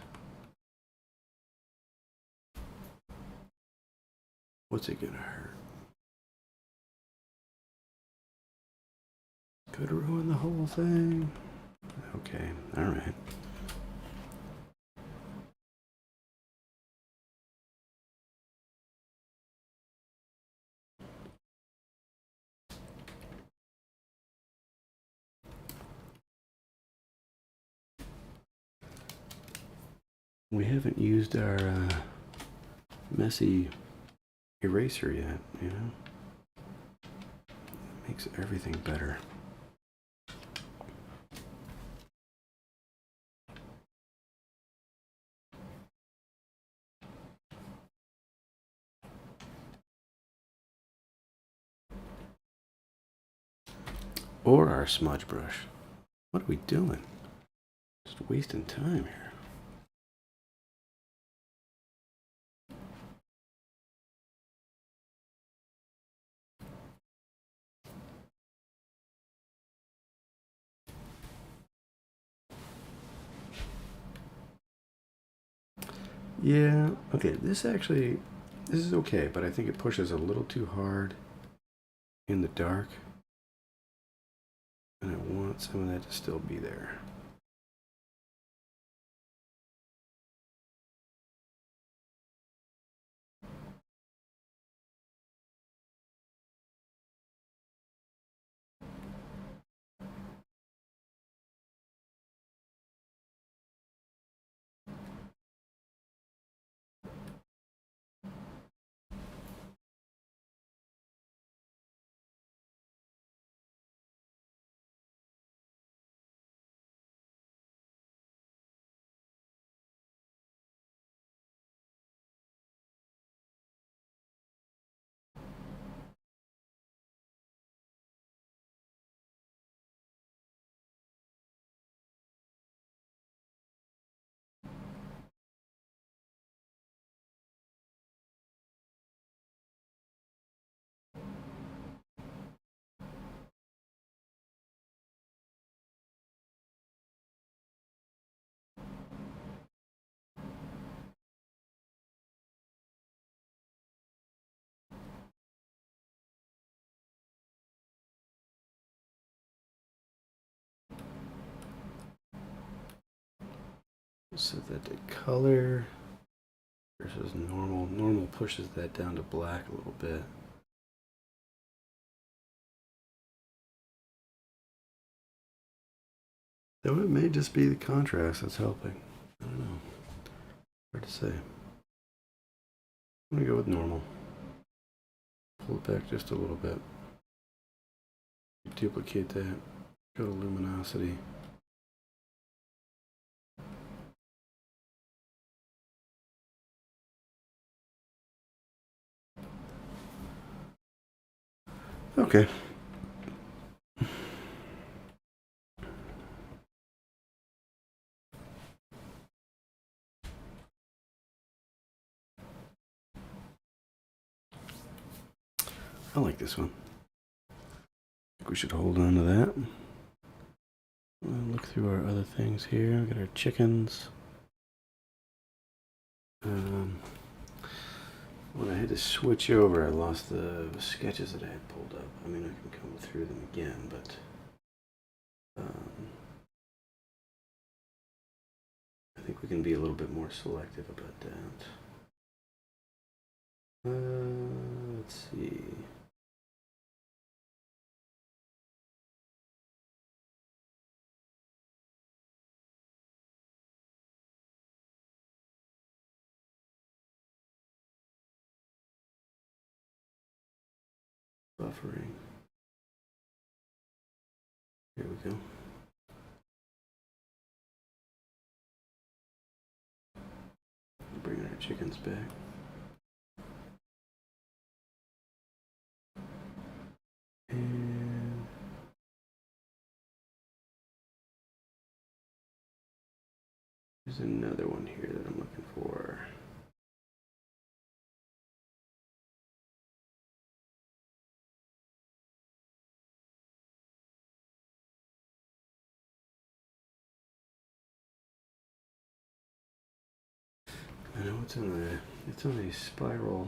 What's it gonna hurt? Could ruin the whole thing. Okay, all right. We haven't used our messy eraser yet, you know? Makes everything better. Or our smudge brush. What are we doing? Just wasting time here. Yeah, okay, this is okay, but I think it pushes a little too hard in the dark. And I want some of that to still be there. Set that to color versus normal. Normal pushes that down to black a little bit. Though it may just be the contrast that's helping. I don't know. Hard to say. I'm gonna go with normal. Pull it back just a little bit. Duplicate that. Go to luminosity. Okay. I like this one. I think we should hold on to that. Look through our other things here. We got our chickens. When I had to switch over, I lost the sketches that I had pulled up. I mean, I can come through them again, but I think we can be a little bit more selective about that. Let's see. Buffering. Here we go. Bringing our chickens back. And there's another one here that I'm looking for. I know it's on a spiral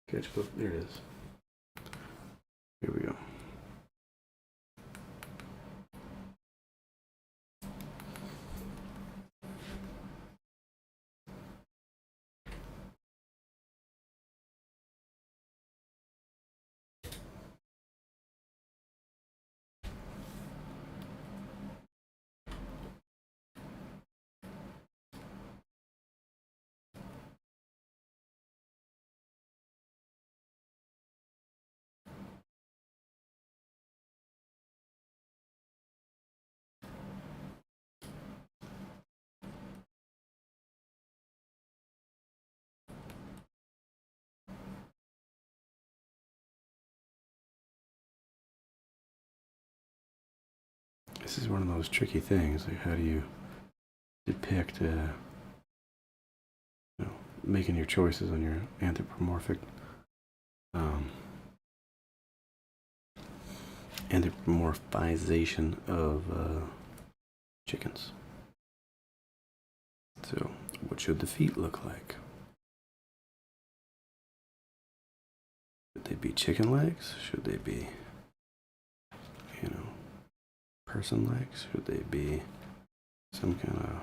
sketchbook. There it is. Here we go. This is one of those tricky things. Like, how do you depict, making your choices on your anthropomorphic, anthropomorphization of chickens? So, what should the feet look like? Should they be chicken legs? Should they be, person legs? Should they be some kind of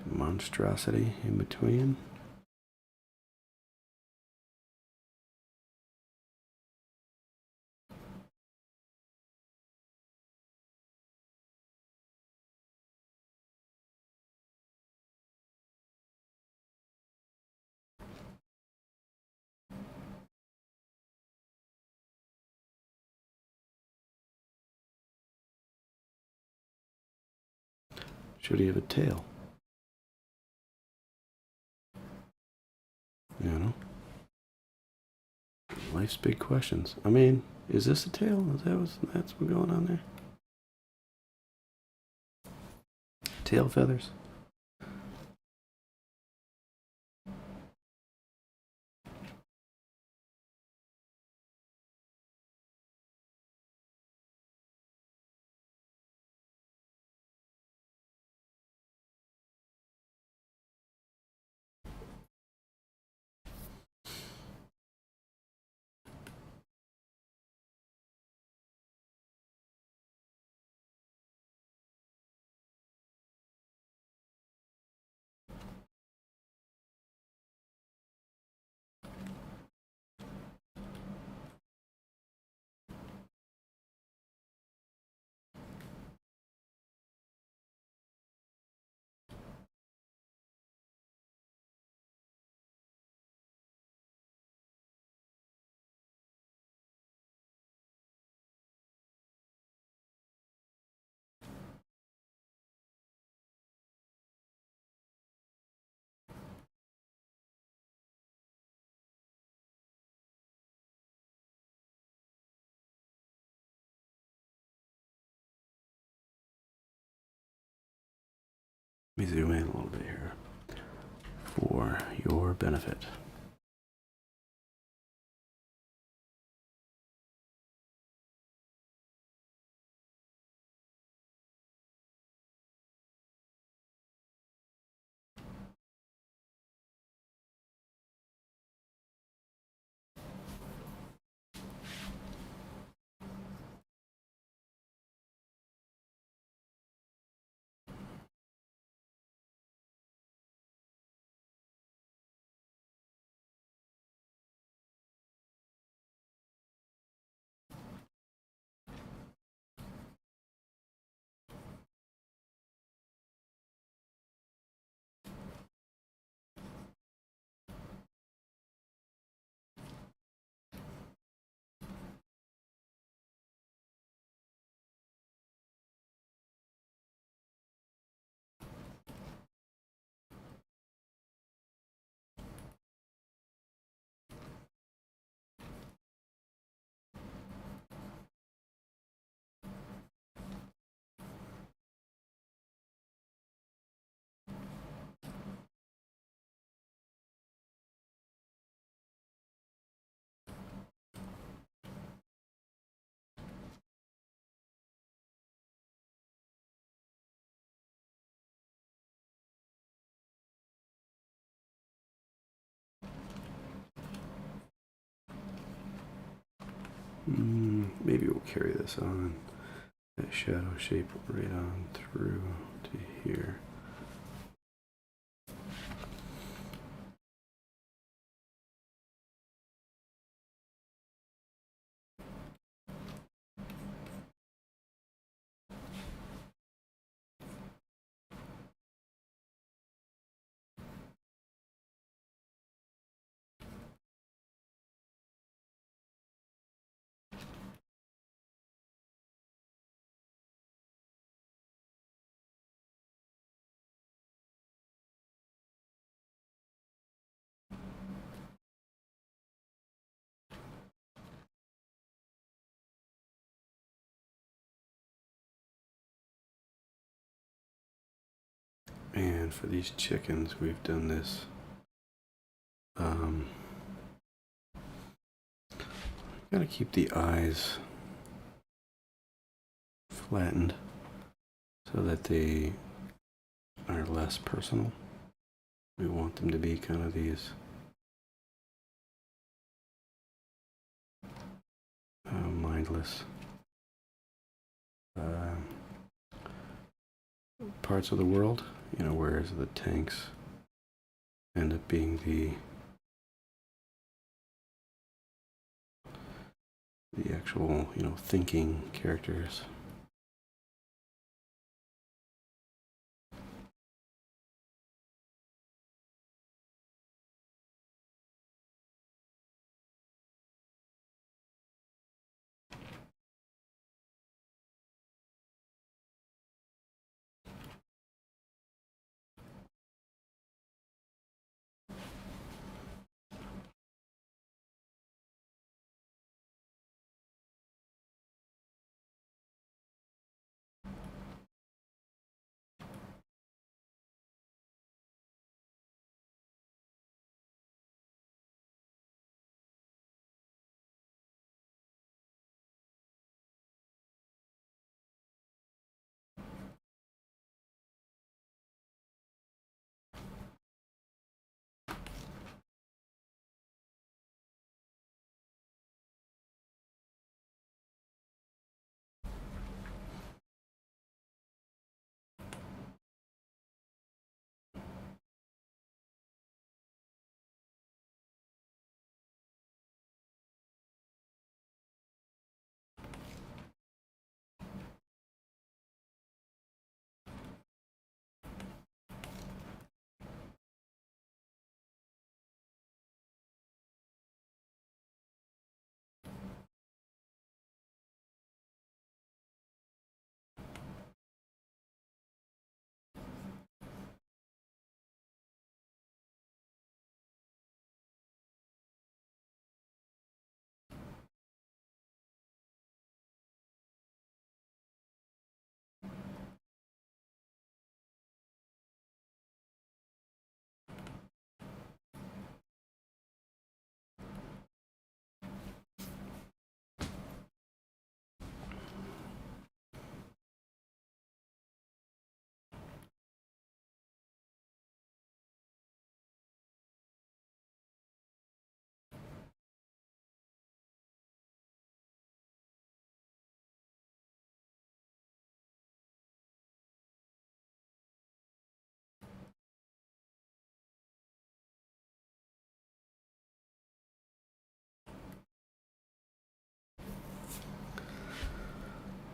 monstrosity in between? Should he have a tail? Life's big questions. I mean, is this a tail? That's what's going on there? Tail feathers? Let me zoom in a little bit here for your benefit. Maybe we'll carry this on, that shadow shape right on through to here. And for these chickens, we've done this. Gotta keep the eyes flattened so that they are less personal. We want them to be kind of these mindless parts of the world, you know, whereas the tanks end up being the actual, you know, thinking characters.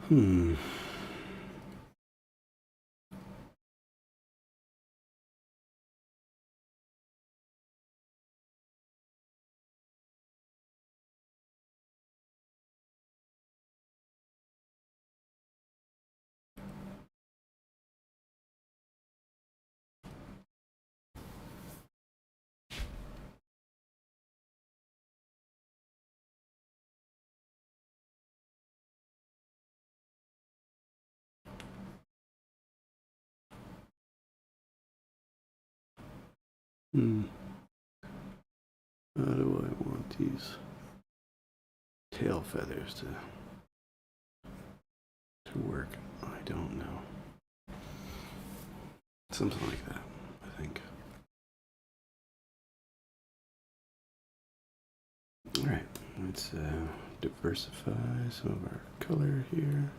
Hmm. How do I want these tail feathers to work? I don't know. Something like that, I think. All right, let's diversify some of our color here.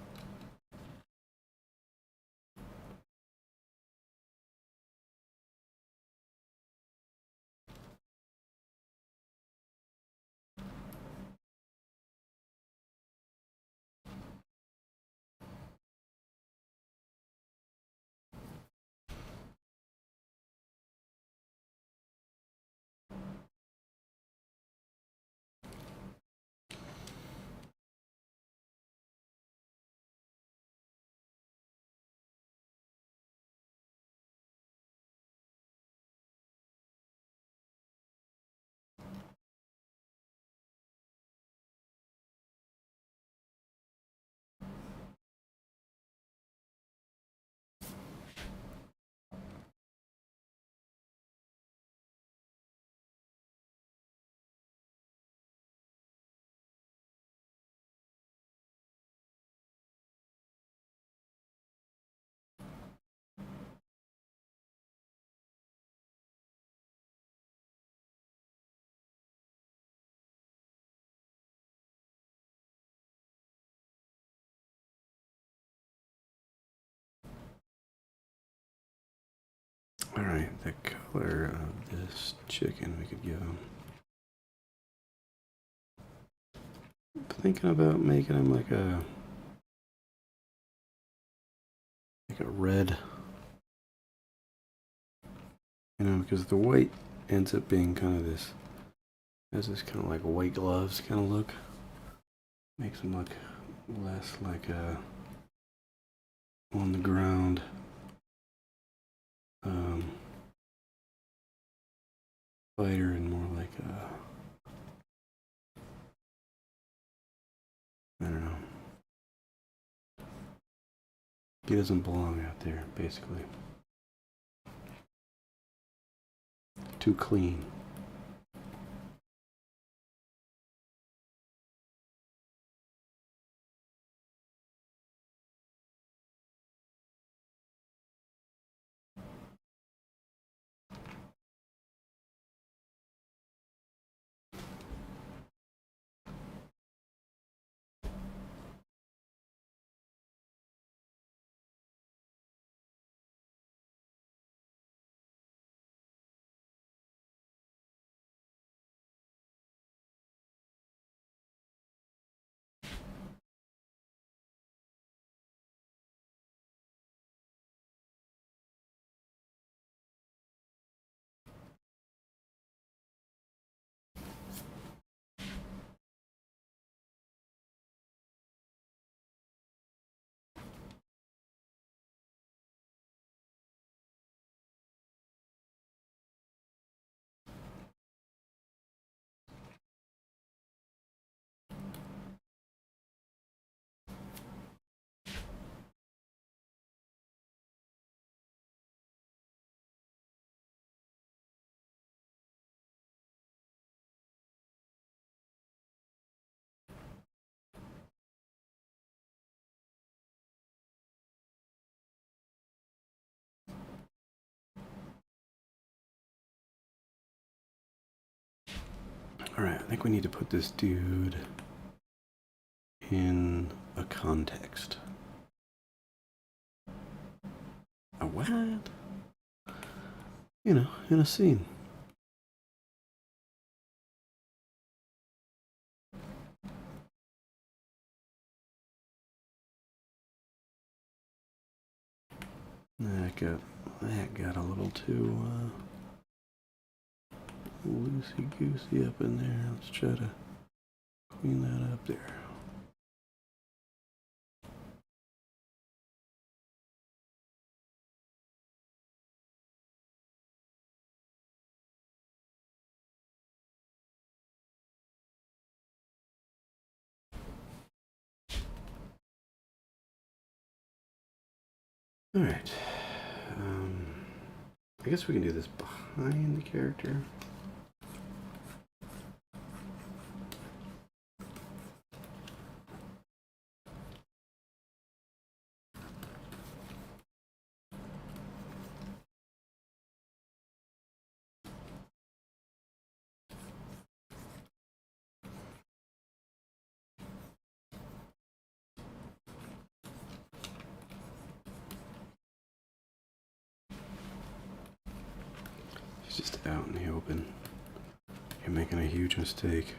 Alright, the color of this chicken we could give him. Thinking about making him like a red, you know, because the white ends up being kind of this, has this kind of like white gloves kind of look. Makes him look less like a on the ground fighter and more like a, I don't know. He doesn't belong out there, basically. Too clean. Alright, I think we need to put this dude in a context. A what? You know, in a scene. That got a little too loosey-goosey up in there. Let's try to clean that up there. Alright. I guess we can do this behind the character. He's just out in the open. You're making a huge mistake.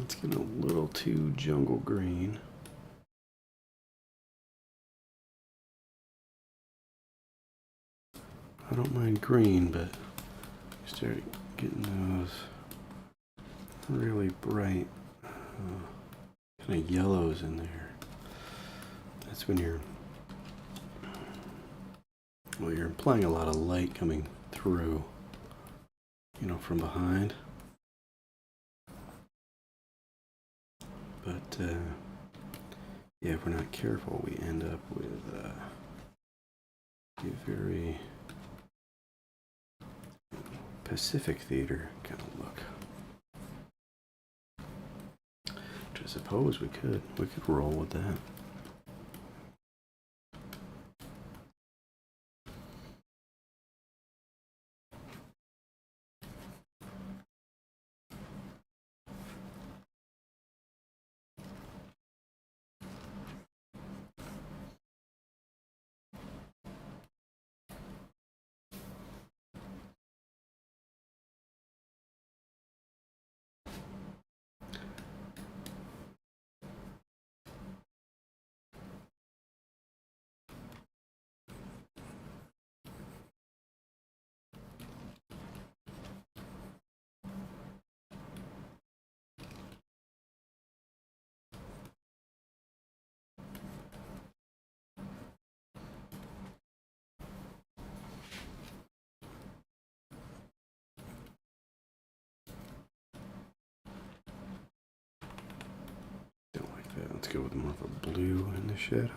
It's getting a little too jungle green. I don't mind green, but you start getting those really bright kind of yellows in there. That's when you're applying a lot of light coming through, from behind. But yeah, if we're not careful, we end up with a very Pacific Theater kind of look. Which I suppose we could roll with that. Let's go with more of a blue in the shadows.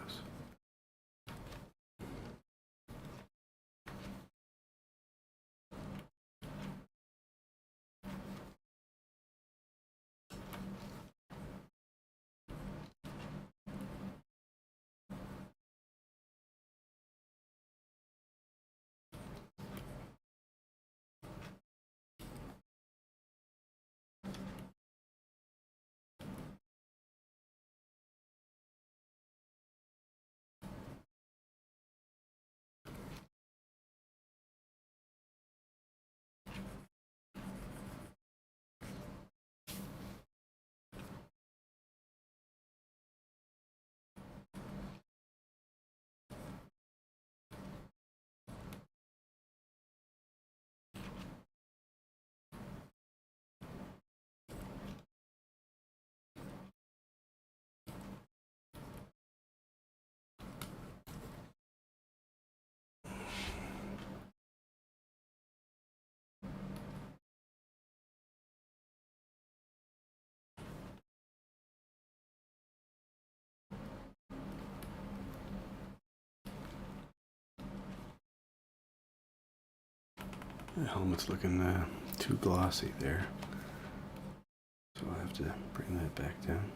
The helmet's looking too glossy there, so I'll have to bring that back down.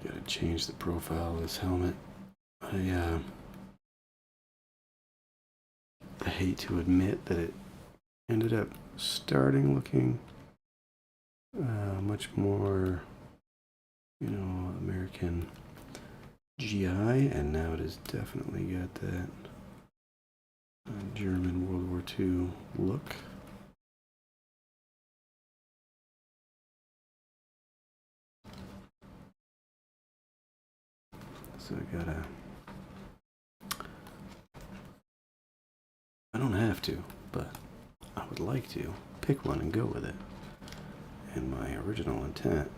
Gotta change the profile of this helmet. I hate to admit that it ended up starting looking much more, American GI, and now it has definitely got that German World War II look. So I don't have to, but I would like to pick one and go with it. And my original intent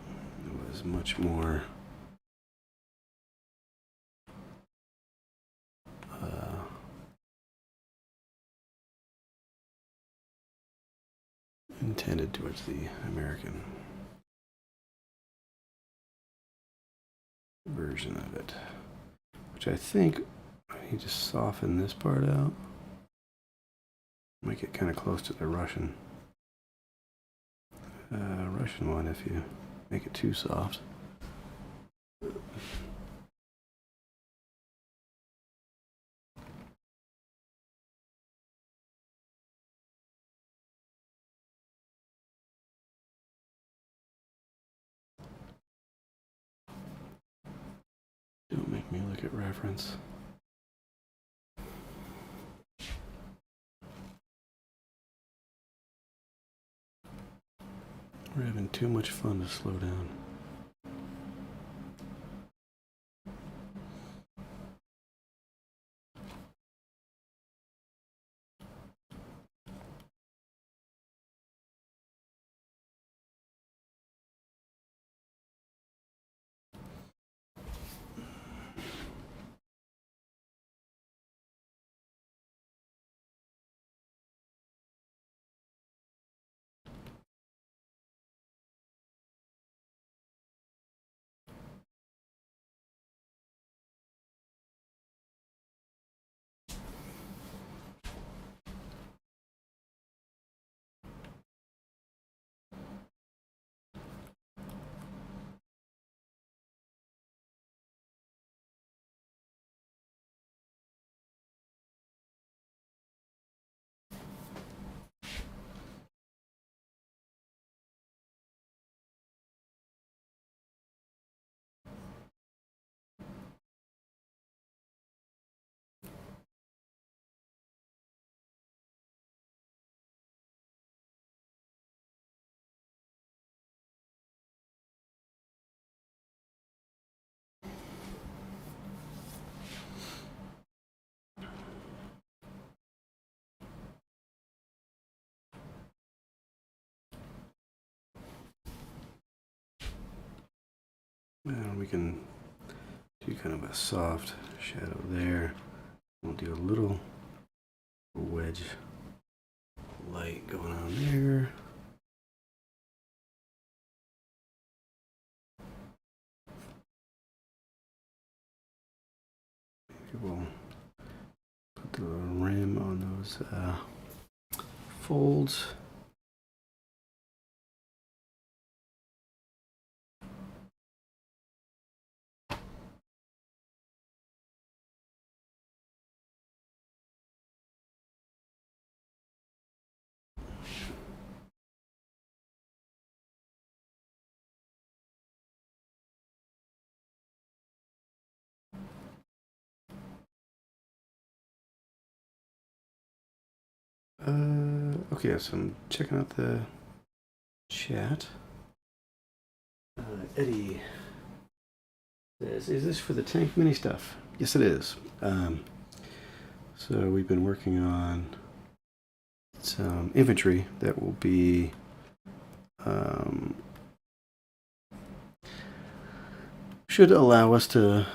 was much more intended towards the American version of it, which I think I need to soften this part out. Make it kind of close to the Russian one if you make it too soft. Don't make me look at reference. We're having too much fun to slow down. And we can do kind of a soft shadow there. We'll do a little wedge light going on there. Maybe we'll put the rim on those folds. Okay, so I'm checking out the chat. Eddie says, is this for the tank mini stuff? Yes, it is. So we've been working on some infantry that will be should allow us to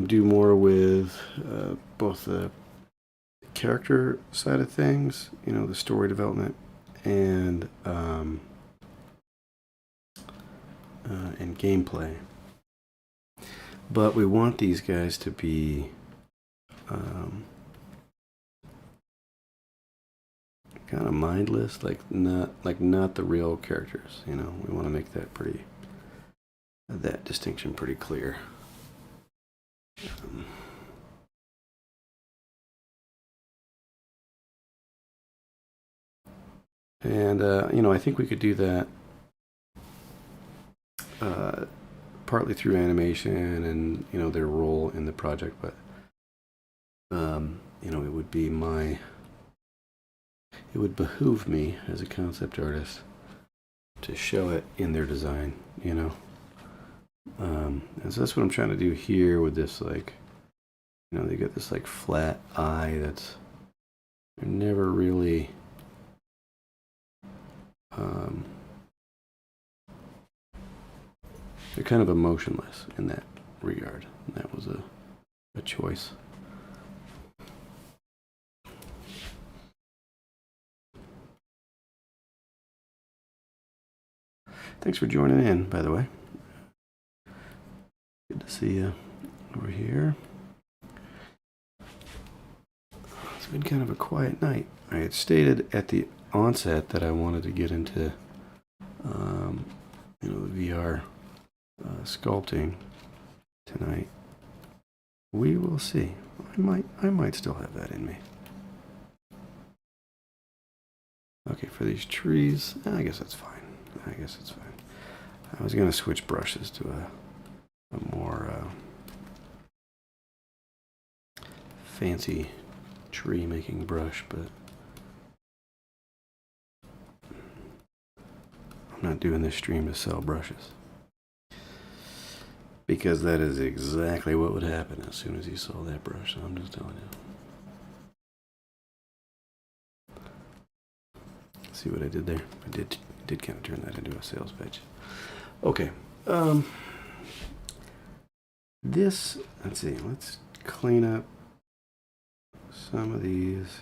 do more with both the character side of things, the story development, and gameplay. But we want these guys to be kind of mindless, like not the real characters. We want to make that distinction pretty clear. And I think we could do that partly through animation and their role in the project, but it would behoove me as a concept artist to show it in their design, and so that's what I'm trying to do here with this, like, they got this like flat eye that's never really they're kind of emotionless in that regard. And that was a choice. Thanks for joining in, by the way. Good to see you over here. It's been kind of a quiet night. I had stated at the onset that I wanted to get into, the VR sculpting tonight. We will see. I might still have that in me. Okay, for these trees, I guess that's fine. I was gonna switch brushes to a more fancy tree making brush, but I'm not doing this stream to sell brushes, because that is exactly what would happen as soon as you saw that brush. So I'm just telling you. See what I did there? I did kind of turn that into a sales pitch. Okay. Let's see. Let's clean up some of these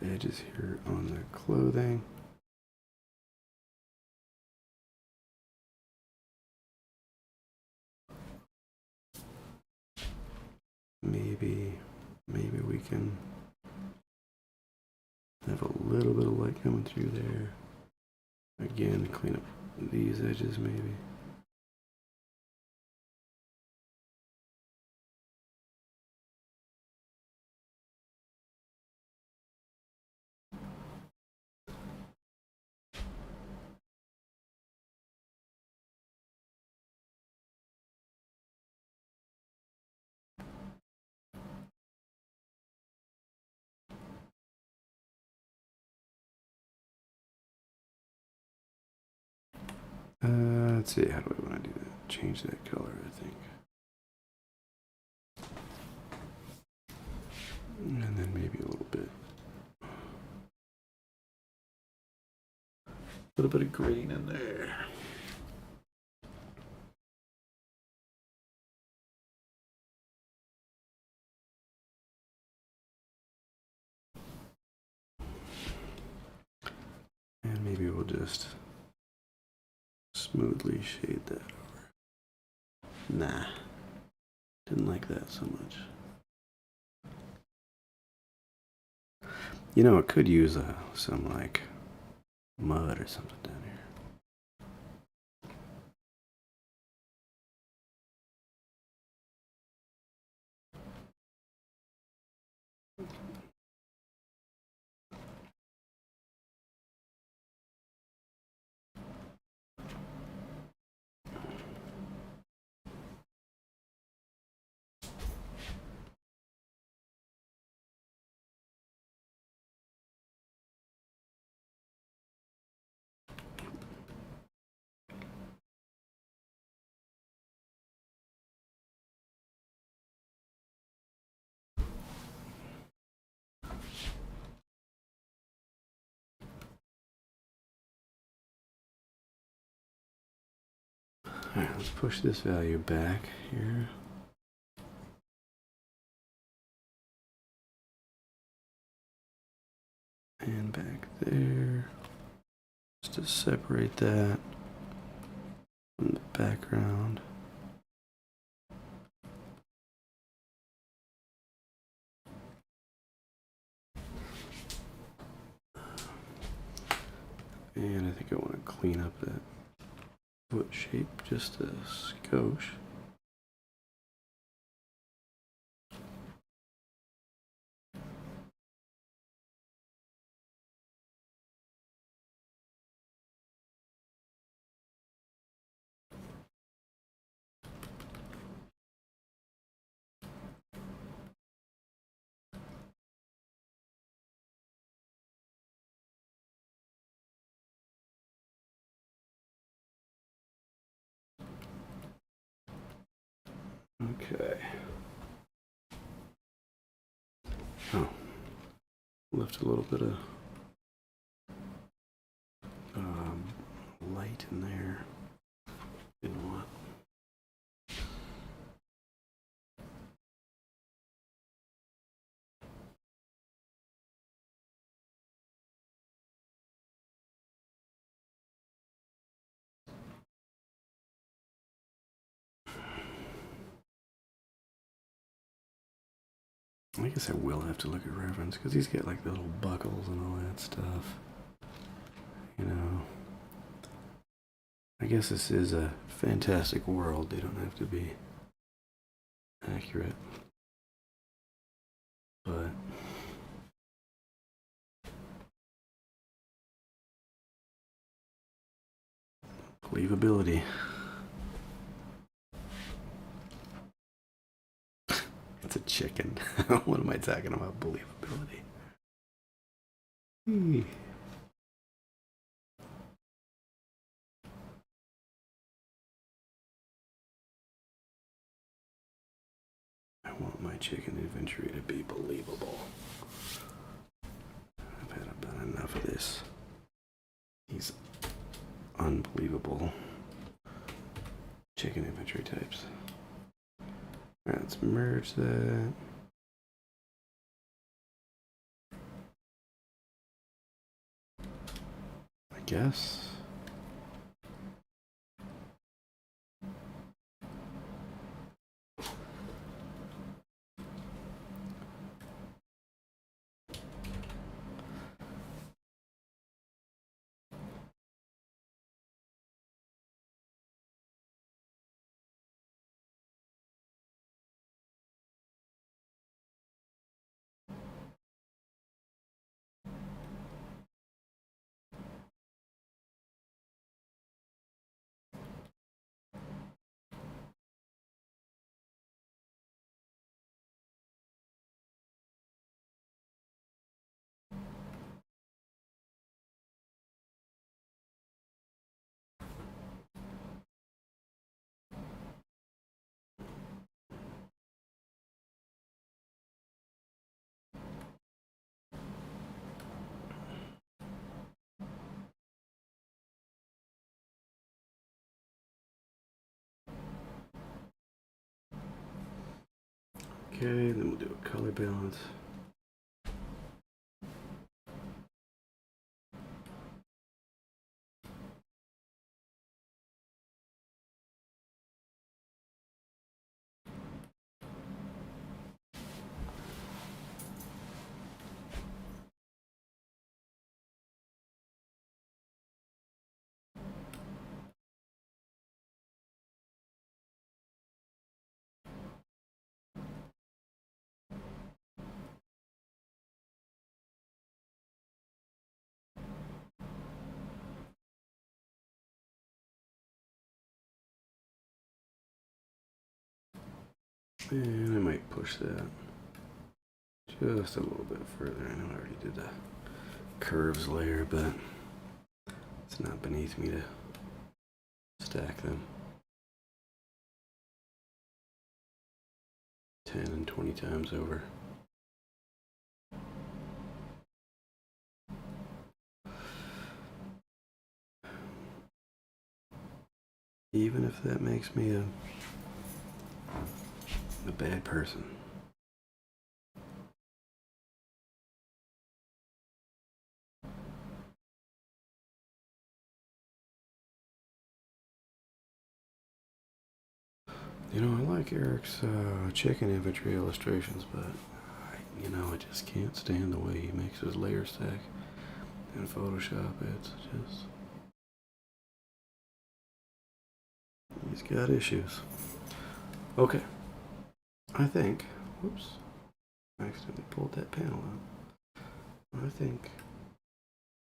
edges here on the clothing. Maybe we can have a little bit of light coming through there. Again, clean up these edges maybe. Let's see, how do I want to do that? Change that color, I think. And then maybe a little bit of green in there. And maybe we'll just smoothly shade that over. Nah, didn't like that so much. It could use some like mud or something down here. Alright, let's push this value back here. And back there. Just to separate that from the background. And I think I want to clean up that foot shape just a skosh. Okay. Oh, left a little bit of light in there. Didn't want. I guess I will have to look at reference because he's got like the little buckles and all that stuff. You know. I guess this is a fantastic world. They don't have to be accurate. But believability. It's a chicken. What am I talking about? Believability. I want my chicken infantry to be believable. I've had about enough of this. These unbelievable chicken infantry types. Alright, let's merge that. I guess. Okay, then we'll do a color balance. And I might push that just a little bit further. I know I already did the curves layer, but it's not beneath me to stack them 10 and 20 times over. Even if that makes me a bad person. You know, I like Eric's chicken infantry illustrations, but I just can't stand the way he makes his layer stack in Photoshop. It's just, he's got issues. Okay, I think, whoops, I accidentally pulled that panel out. I think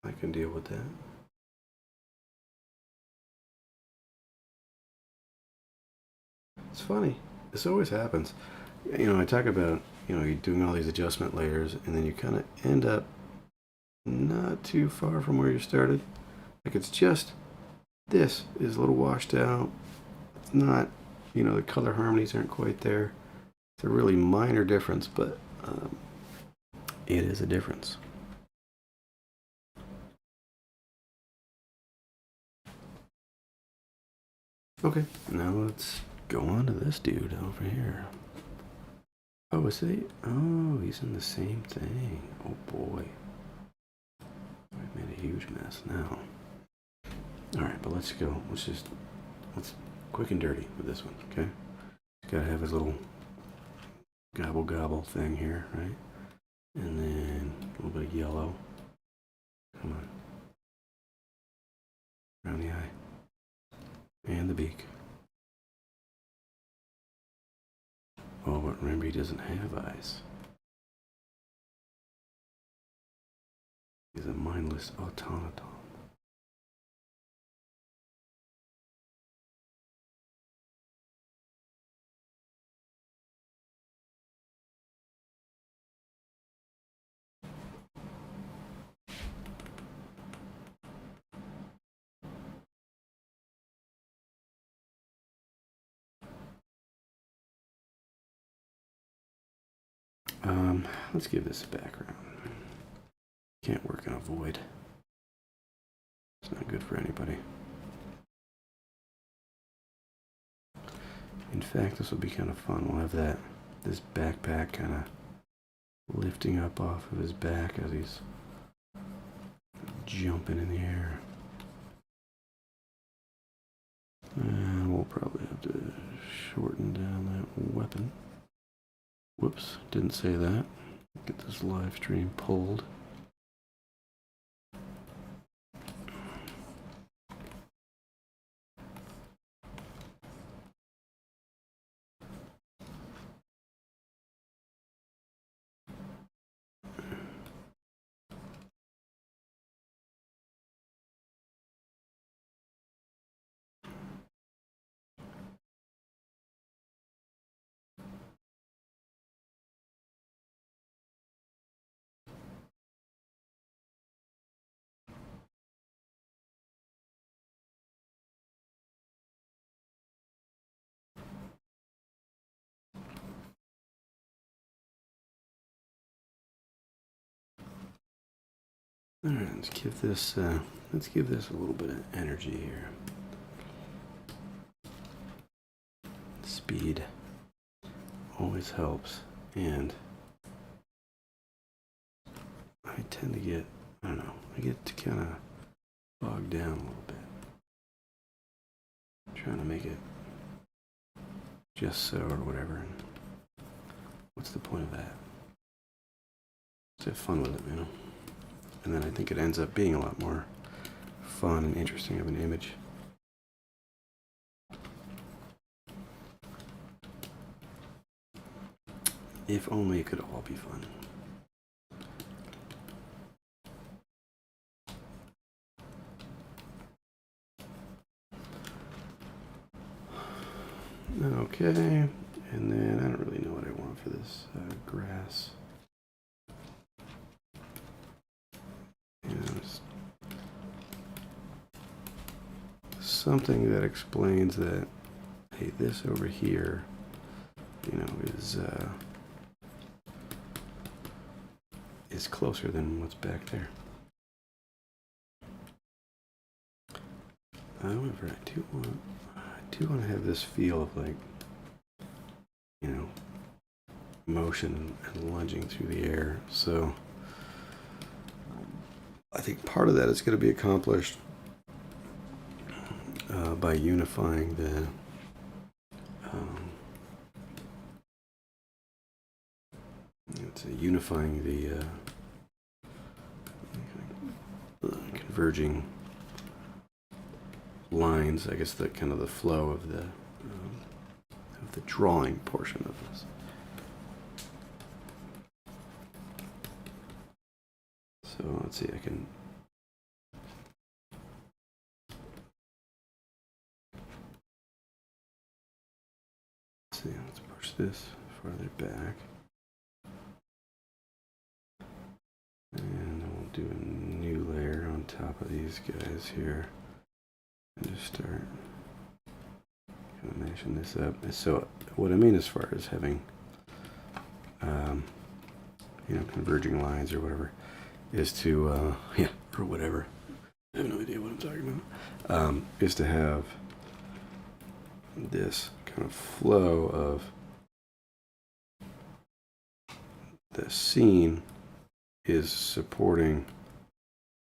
I can deal with that. It's funny. This always happens. I talk about, you're doing all these adjustment layers, and then you kind of end up not too far from where you started. Like, it's just, this is a little washed out. It's not you know, the color harmonies aren't quite there. It's a really minor difference, but it is a difference. Okay, now let's go on to this dude over here. Oh, is he? Oh, he's in the same thing. Oh boy. I've made a huge mess now. Alright, but let's go. Let's quick and dirty with this one, okay? He's gotta have his little gobble gobble thing here, right? And then a little bit of yellow. Come on. Around the eye. And the beak. Oh, but remember, he doesn't have eyes. He's a mindless automaton. Let's give this a background. Can't work in a void. It's not good for anybody. In fact, this will be kind of fun. We'll have this backpack kind of lifting up off of his back as he's jumping in the air. And we'll probably have to shorten down that weapon. Whoops, didn't say that. Get this live stream pulled. All right, let's give this a little bit of energy here. Speed always helps, and I tend to get, I don't know, I get to kind of bogged down a little bit. Trying to make it just so or whatever. What's the point of that? Let's have fun with it, you know? And then I think it ends up being a lot more fun and interesting of an image. If only it could all be fun. Okay, and then I don't really know what I want for this grass. Something that explains that, hey, this over here, you know, is closer than what's back there. However, I do want to have this feel of, like, you know, motion and lunging through the air. So I think part of that is going to be accomplished by unifying the converging lines. I guess the kind of the flow of the drawing portion of this. So let's see. I can. See, let's push this farther back. And we'll do a new layer on top of these guys here. And just start kind of mashing this up. So what I mean as far as having, converging lines or whatever, is to, or whatever. I have no idea what I'm talking about. Is to have this kind of flow of the scene is supporting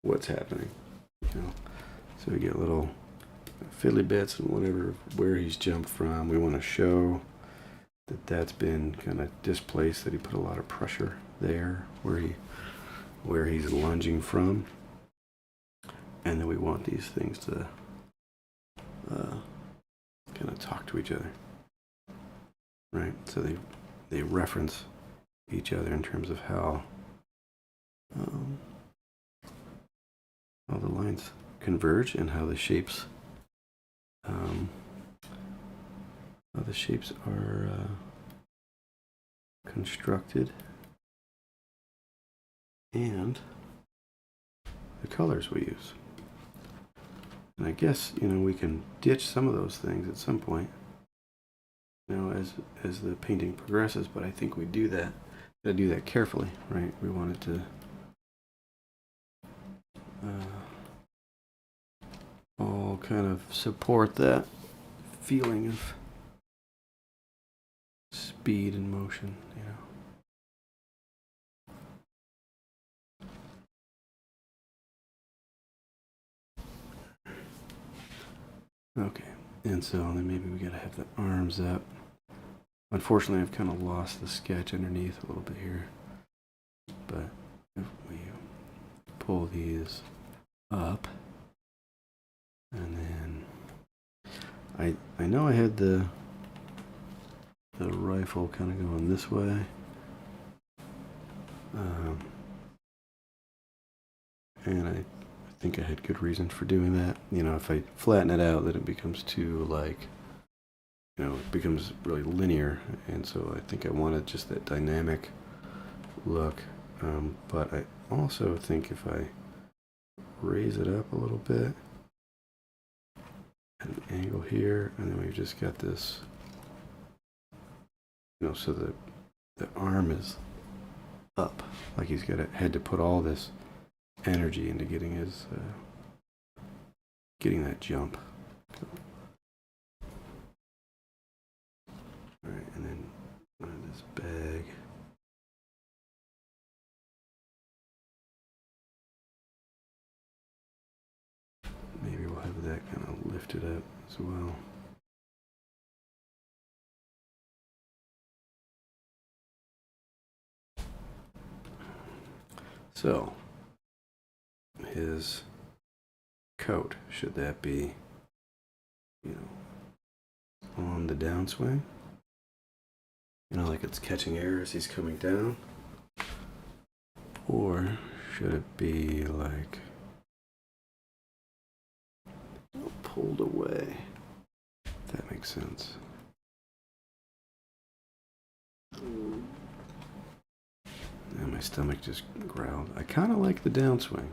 what's happening. So we get little fiddly bits and whatever, where he's jumped from. We want to show that that's been kind of displaced, that he put a lot of pressure there where he's lunging from. And then we want these things to kind of talk to each other, right? So they reference each other in terms of how the lines converge and how the shapes are constructed, and the colors we use. And I guess, we can ditch some of those things at some point, as the painting progresses, but I think we do that. Gotta do that carefully, right? We want it to all kind of support that feeling of speed and motion, Okay, and so then maybe we gotta have the arms up. Unfortunately, I've kind of lost the sketch underneath a little bit here, but if we pull these up, and then I know I had the rifle kind of going this way, and I think I had good reason for doing that. If I flatten it out, then it becomes too it becomes really linear, and so I think I wanted just that dynamic look. But I also think if I raise it up a little bit, an angle here, and then we've just got this, so the arm is up, like he's had to put all this energy into getting that jump. All right, and then this bag. Maybe we'll have that kind of lifted up as well. So, his coat, should that be, on the downswing? Like it's catching air as he's coming down? Or should it be like pulled away? If that makes sense. And my stomach just growled. I kind of like the downswing.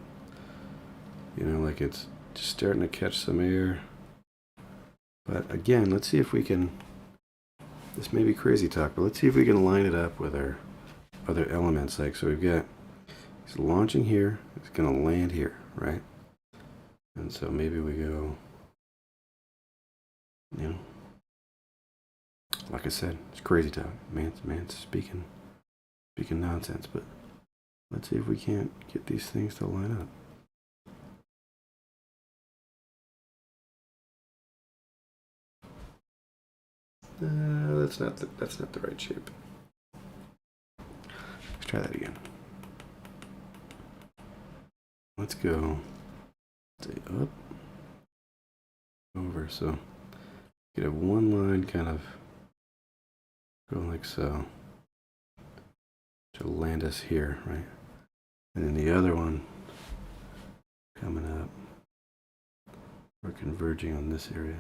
Like it's just starting to catch some air. But again, let's see if we can, this may be crazy talk, but let's see if we can line it up with our other elements. So we've got, he's launching here, he's going to land here, right? And so maybe we go, like I said, it's crazy talk. Man's speaking nonsense, but let's see if we can't get these things to line up. That's not the right shape. Let's try that again. Let's go, say up, over. So you have one line kind of going like so to land us here, right? And then the other one coming up. We're converging on this area.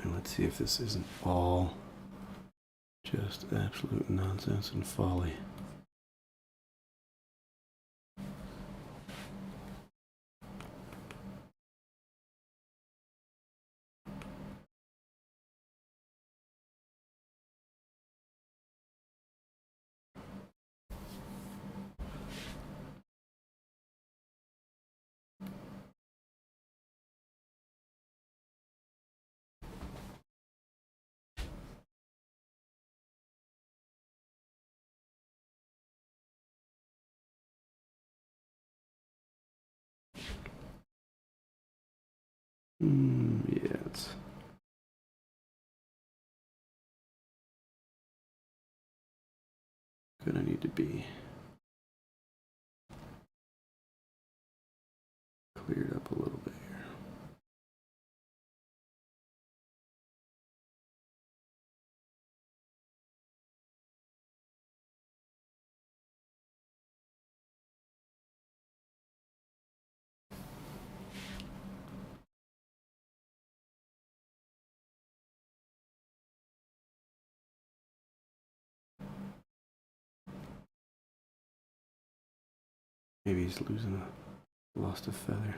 And Let's see if this isn't all just absolute nonsense and folly. Yeah, it's gonna need to be cleared up a little bit here. Maybe he's lost a feather.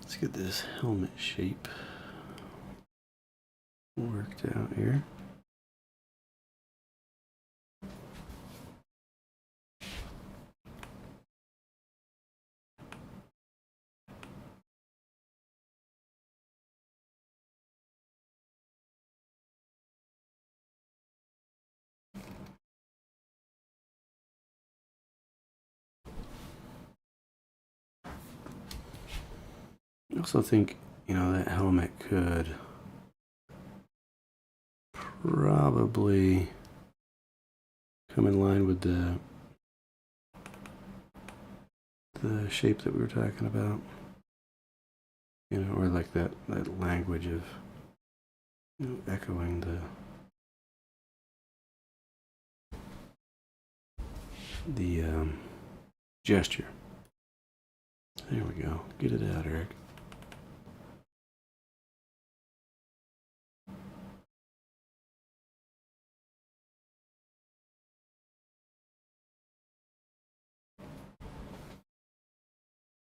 Let's get this helmet shape. worked out here. I also think, that helmet could probably come in line with the shape that we were talking about. Or like that language of echoing the gesture. There we go. Get it out, Eric.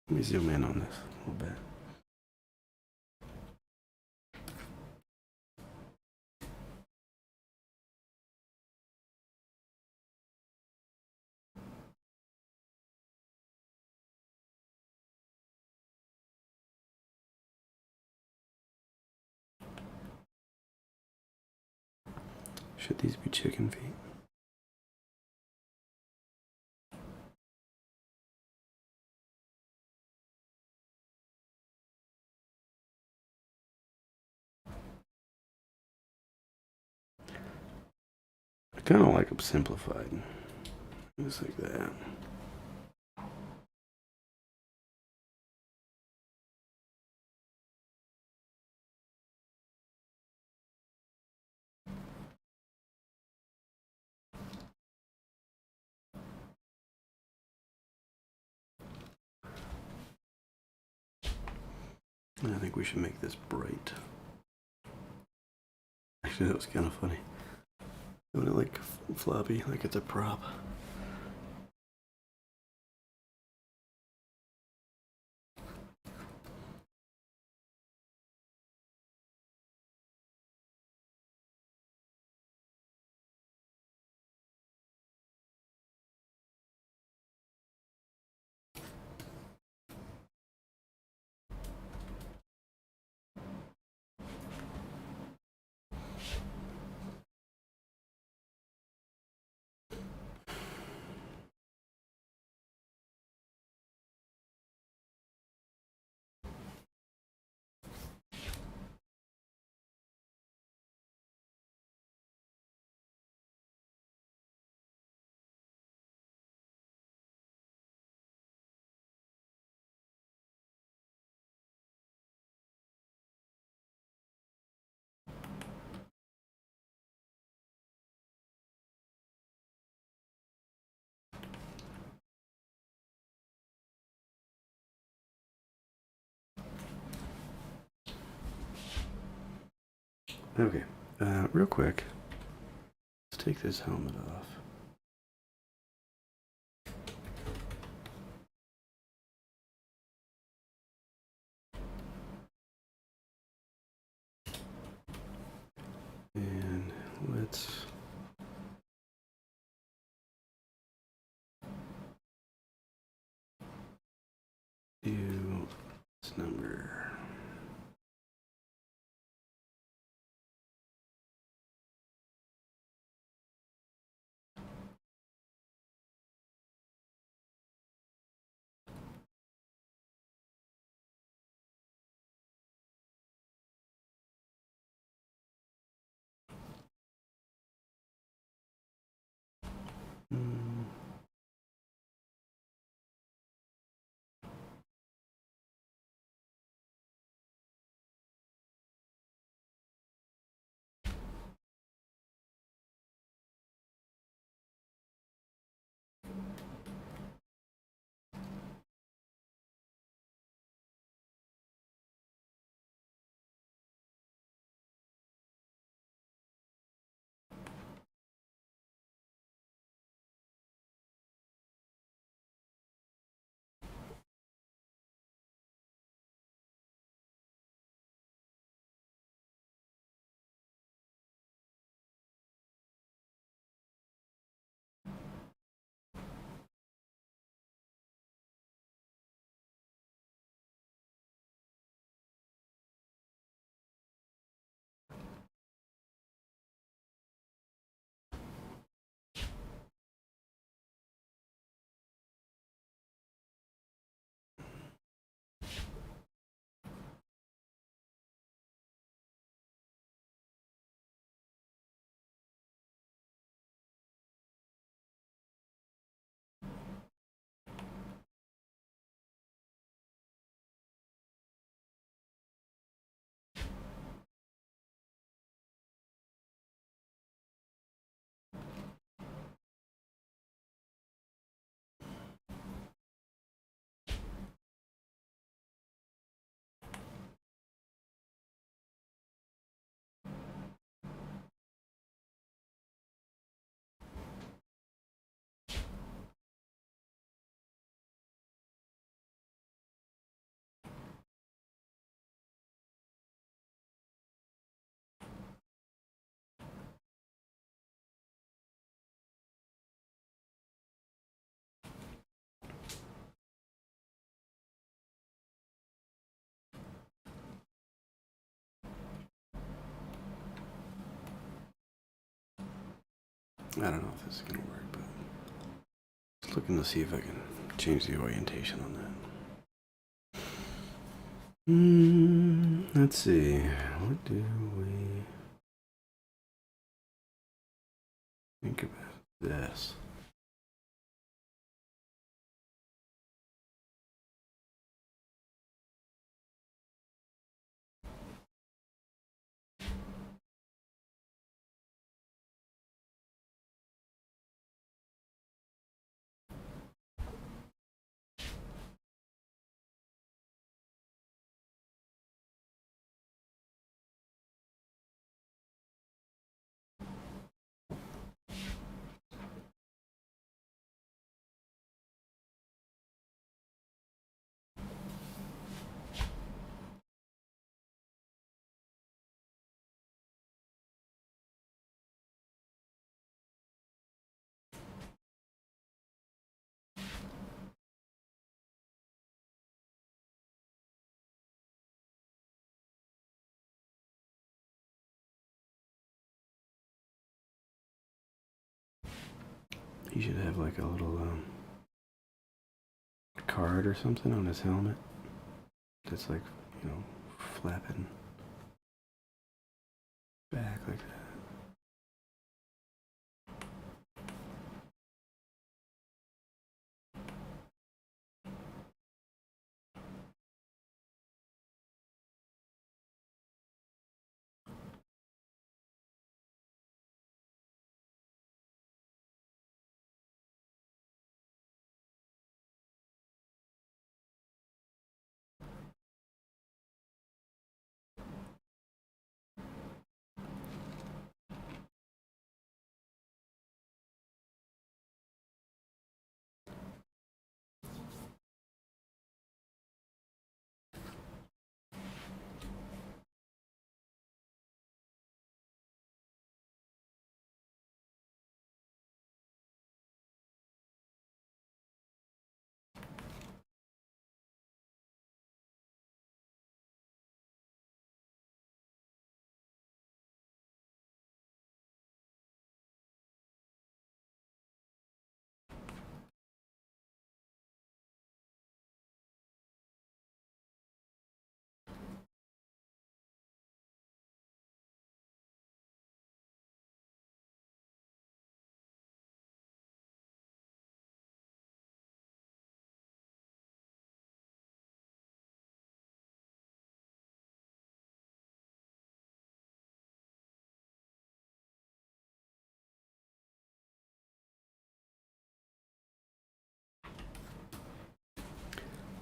Let me zoom in on this a little bit. Should these be chicken feet? I kind of like them simplified. Just like that. I think we should make this bright. Actually, that was kind of funny. Doing it like floppy, like it's a prop. Okay, real quick, let's take this helmet off. And let's do this number. I don't know if this is going to work, but just looking to see if I can change the orientation on that. Let's see. What do we think about this? He should have like a little card or something on his helmet that's like, you know, flapping back like that.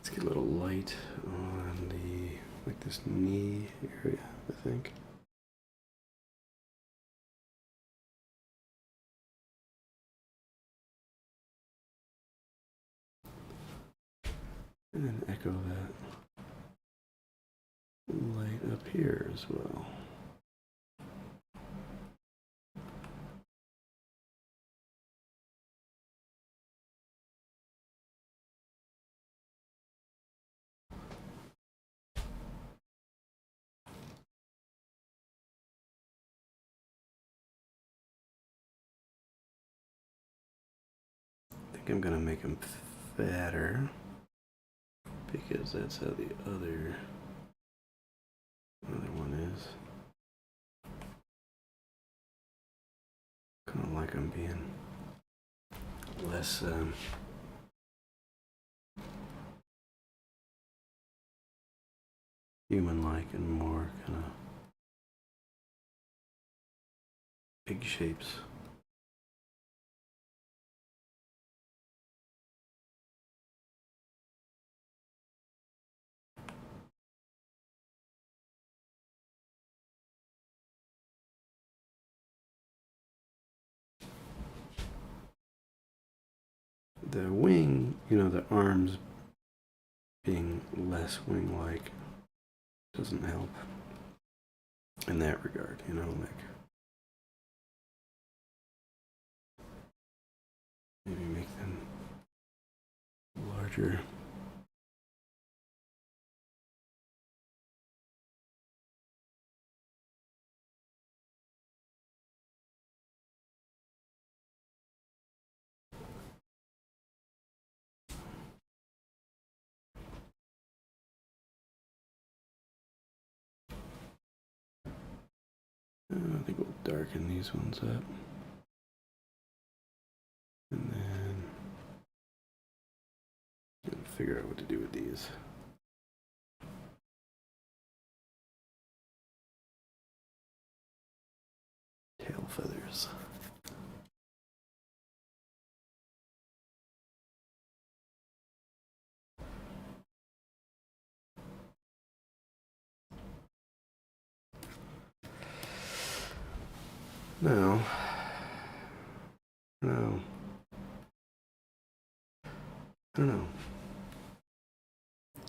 Let's get a little light on the, like this knee area, I think. And then echo that light up here as well. I think I'm gonna make him fatter because that's how the other one is. Kind of like him being less human-like and more kind of big shapes. The wing, you know, the arms being less wing-like doesn't help in that regard, you know, like maybe make them larger. darken these ones up. And then figure out what to do with these. Tail feathers. No. No. I don't know.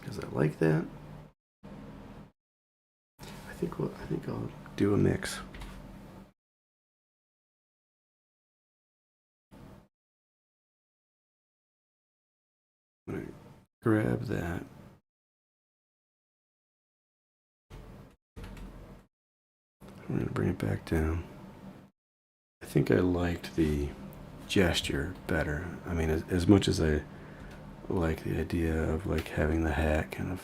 Because I like that. I think I'll do a mix. I'm gonna grab that. I'm gonna bring it back down. I think I liked the gesture better. I mean, as much as I like the idea of like having the hat kind of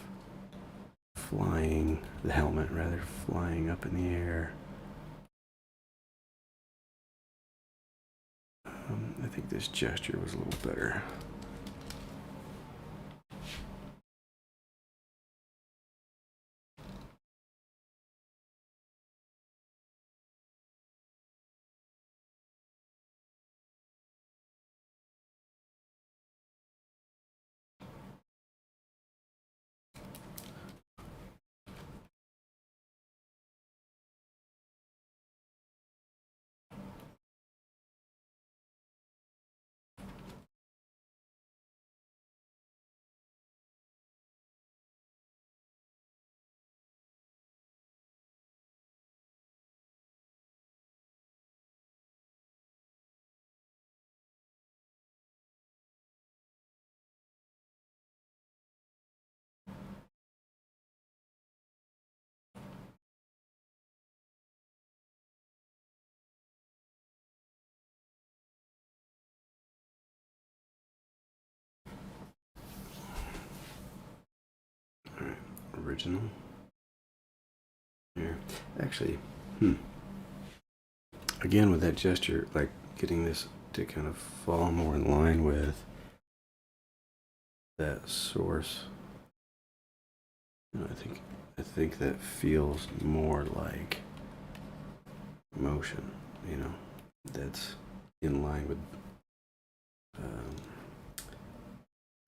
flying, the helmet rather, flying up in the air. I think this gesture was a little better. All right, original. Here, actually, again with that gesture, like getting this to kind of fall more in line with that source. I think that feels more like motion. That's in line with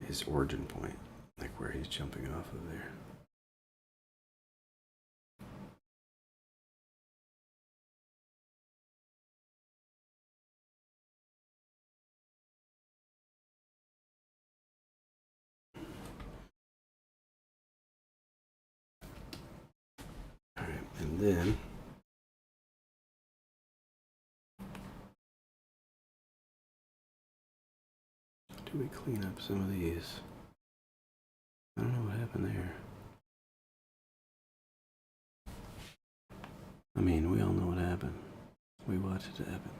his origin point, like where he's jumping off of there. All right, and then do we clean up some of these? I don't know what happened there. I mean, we all know what happened. We watched it happen.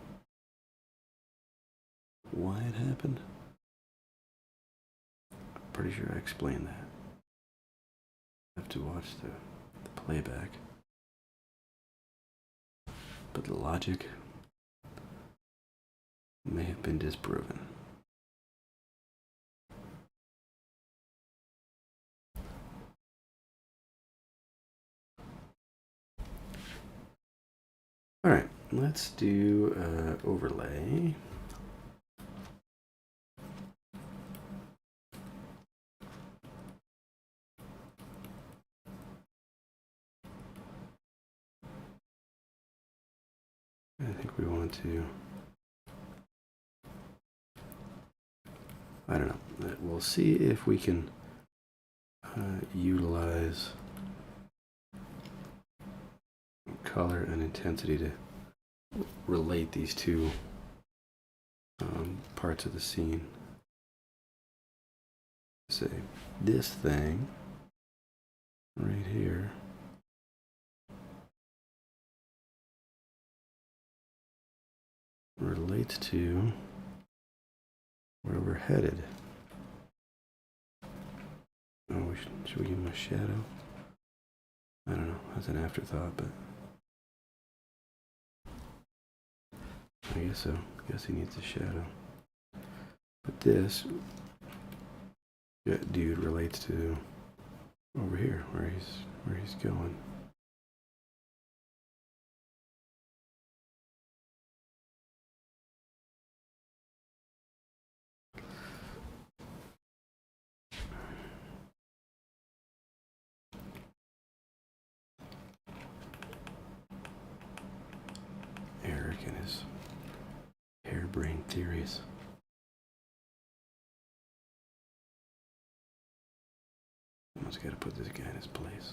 Why it happened? I'm pretty sure I explained that. I have to watch the playback. But the logic may have been disproven. All right, let's do overlay. I think we want to, I don't know, we'll see if we can utilize color and intensity to relate these two parts of the scene. Say, this thing right here relates to where we're headed. Oh, should we give him a shadow? I don't know, that's an afterthought, but I guess so. I guess he needs a shadow. But this dude relates to over here where he's going. Eric and his harebrained theories. Almost got to put this guy in his place.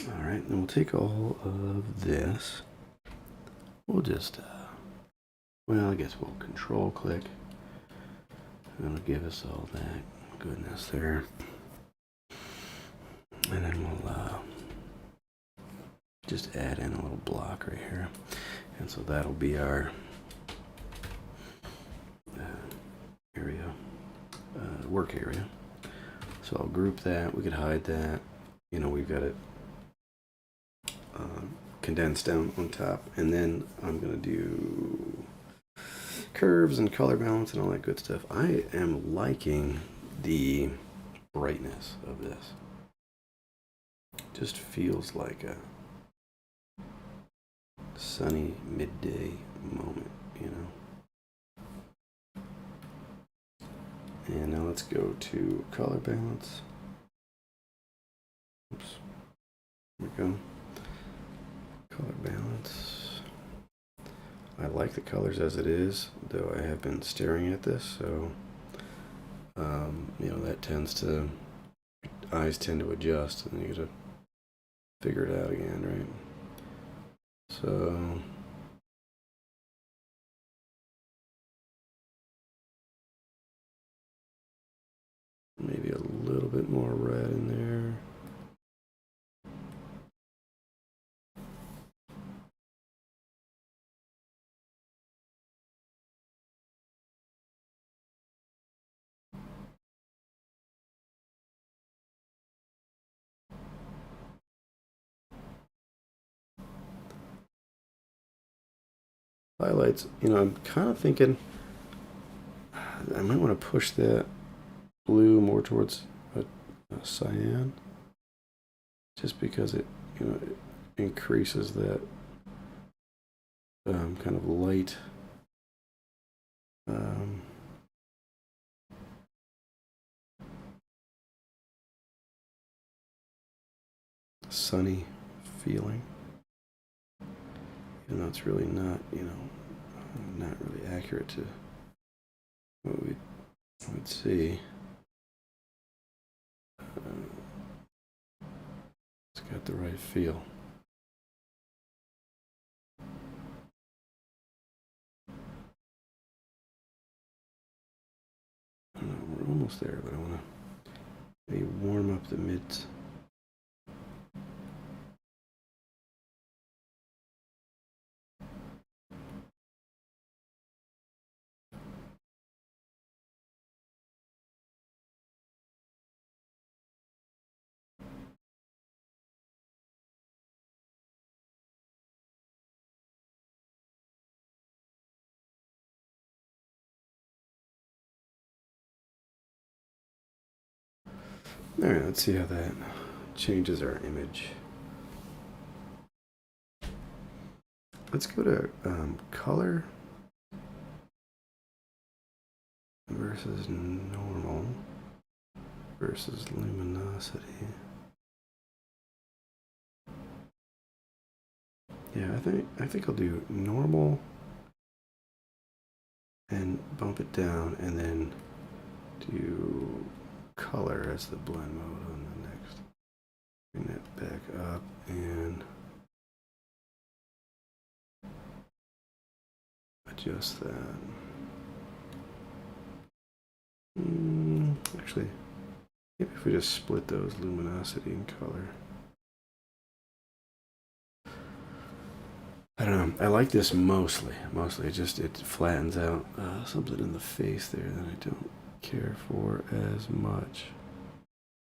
All right, then we'll take all of this. We'll just, well, I guess we'll control click. That'll give us all that goodness there. And then we'll just add in a little block right here. And so that'll be our area, work area. So I'll group that. We could hide that. You know, we've got it condensed down on top. And then I'm going to do curves and color balance and all that good stuff. I am liking the brightness of this. Just feels like a sunny midday moment, you know. And now let's go to color balance. Oops. There we go. Color balance. I like the colors as it is, though I have been staring at this, so you know, that tends to, eyes tend to adjust, and you gotta figure it out again, right? So maybe a little bit more red in there. Highlights, you know, I'm kind of thinking I might want to push that blue more towards a cyan, just because it, you know, it increases that kind of light sunny feeling, even though it's really not, you know, not really accurate to what we would see. It's got the right feel. I don't know, we're almost there, but I want to maybe warm up the mids. Alright, let's see how that changes our image. Let's go to color versus normal versus luminosity. Yeah, I think I'll do normal and bump it down, and then do color as the blend mode on the next. Bring that back up and adjust that. Actually, maybe if we just split those luminosity and color. I don't know. I like this mostly. Mostly, it flattens out something in the face there that I don't care for as much.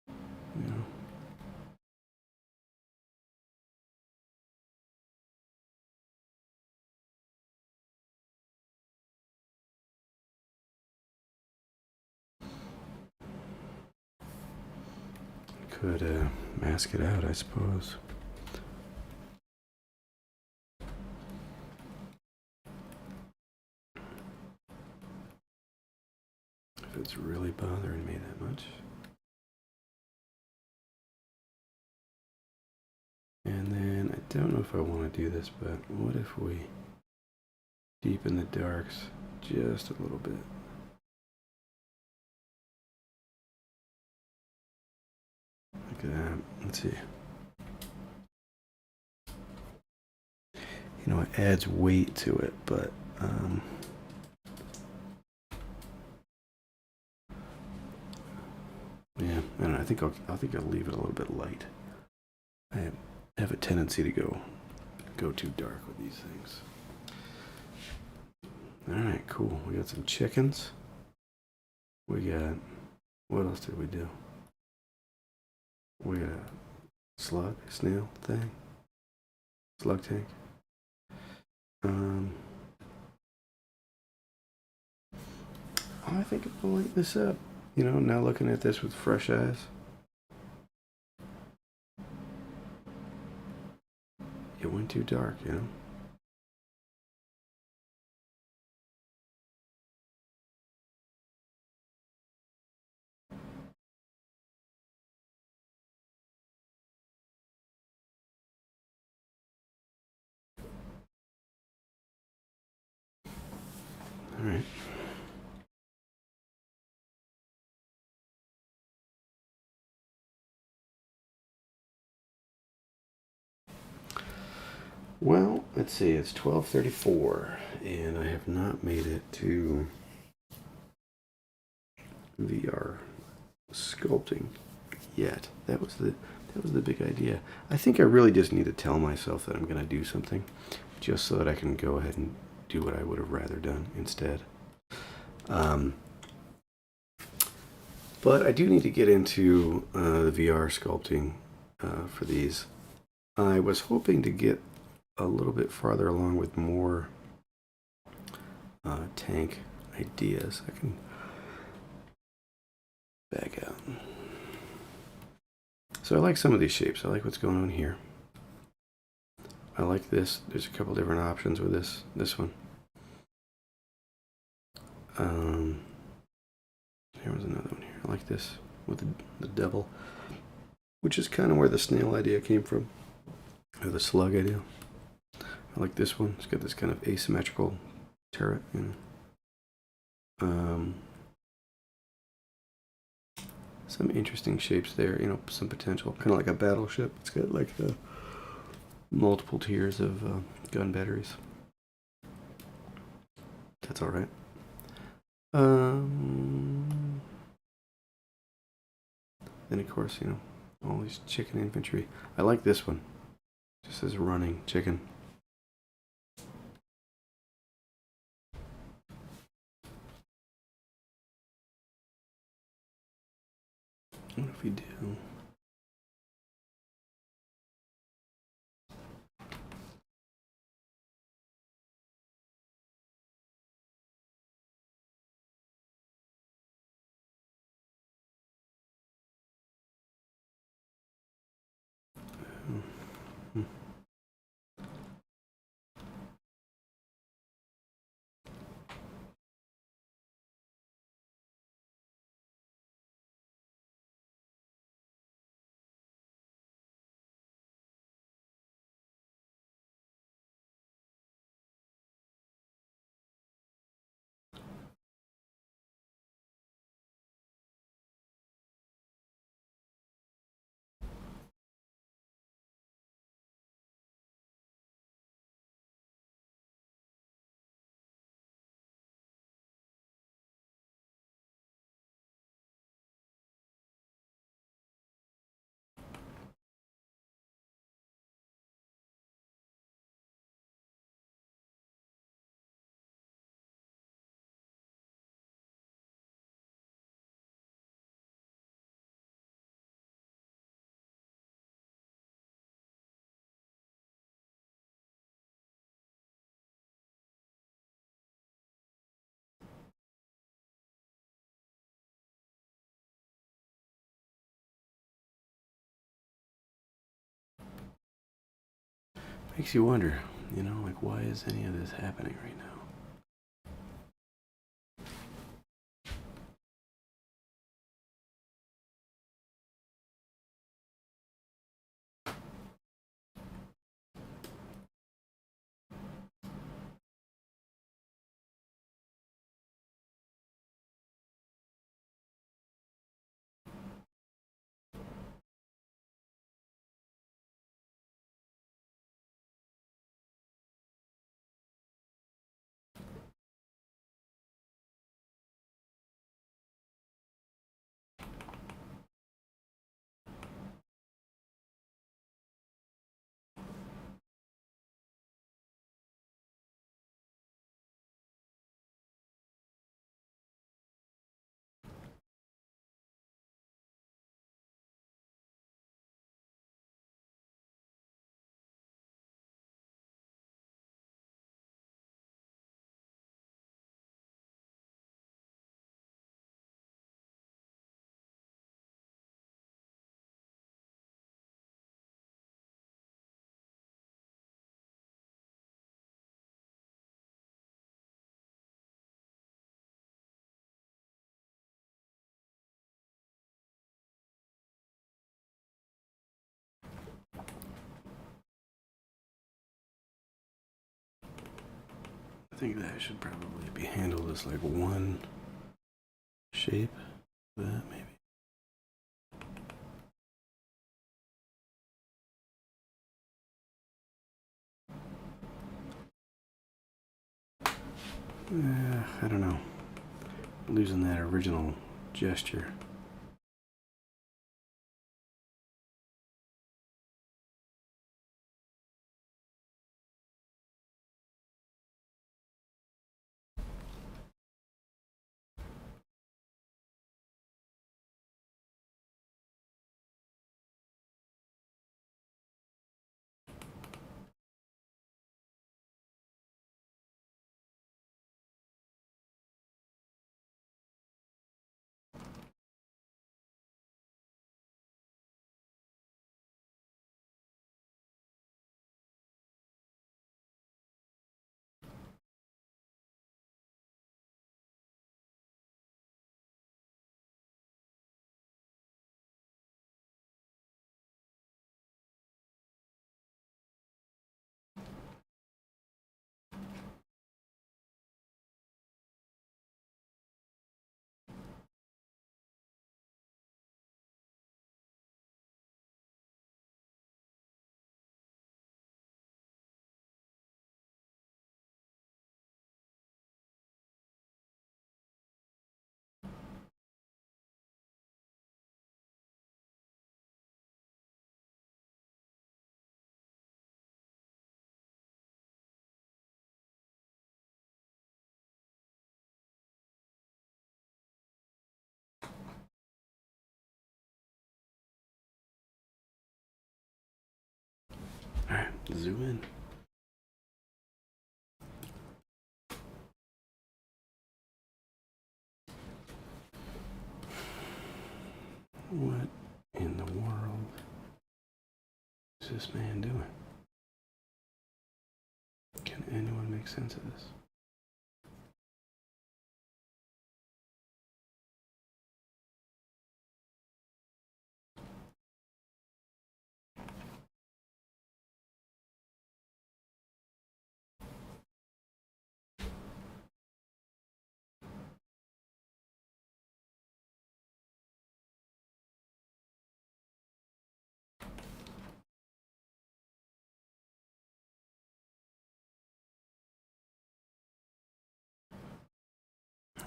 You know. Could mask it out, I suppose. If it's really bothering me that much. And then I don't know if I want to do this, but what if we deepen the darks just a little bit? Look at that. Let's see. You know, it adds weight to it, but yeah, I don't know. I think I'll leave it a little bit light. I have a tendency to go too dark with these things. All right, cool. We got some chickens. We got, what else did we do? We got a slug, snail thing, slug tank. I think I'll light this up. You know, now looking at this with fresh eyes. It went too dark, you know? All right. Well, let's see. It's 12:34, and I have not made it to VR sculpting yet. That was the big idea. I think I really just need to tell myself that I'm going to do something, just so that I can go ahead and do what I would have rather done instead. But I do need to get into the VR sculpting for these. I was hoping to get a little bit farther along with more tank ideas. I can back out. So I like some of these shapes. I like what's going on here. I like this. There's a couple different options with this one. Here was another one here. I like this with the devil, which is kind of where the snail idea came from, or the slug idea. I like this one. It's got this kind of asymmetrical turret, you know. Some interesting shapes there, you know, some potential. Kind of like a battleship. It's got like multiple tiers of gun batteries. That's all right. Then of course, you know, all these chicken infantry. I like this one. Just says running chicken. What if we do? Makes you wonder, you know, like why is any of this happening right now? I think that should probably be handled as like one shape. That maybe. I don't know. Losing that original gesture. Alright, zoom in. What in the world is this man doing? Can anyone make sense of this?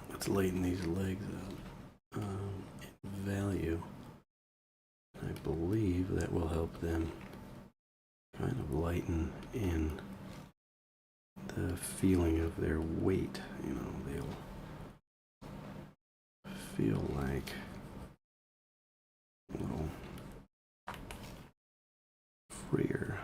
Let's lighten these legs up. In value, I believe that will help them kind of lighten in the feeling of their weight. You know, they'll feel like a little freer.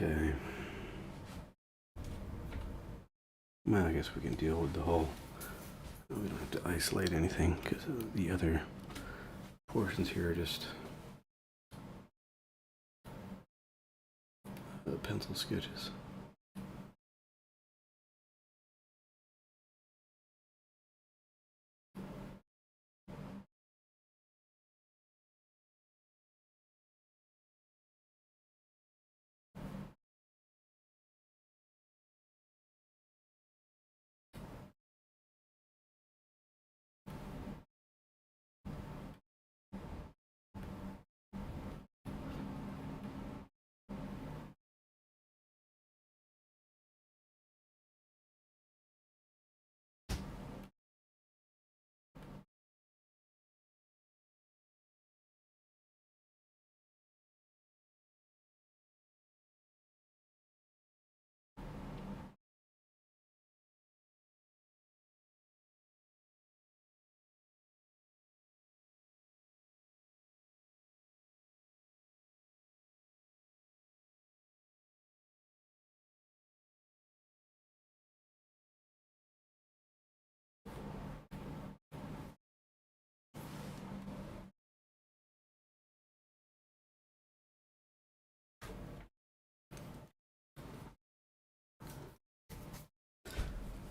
Okay. Well, I guess we can deal with the whole. We don't have to isolate anything because the other portions here are just pencil sketches.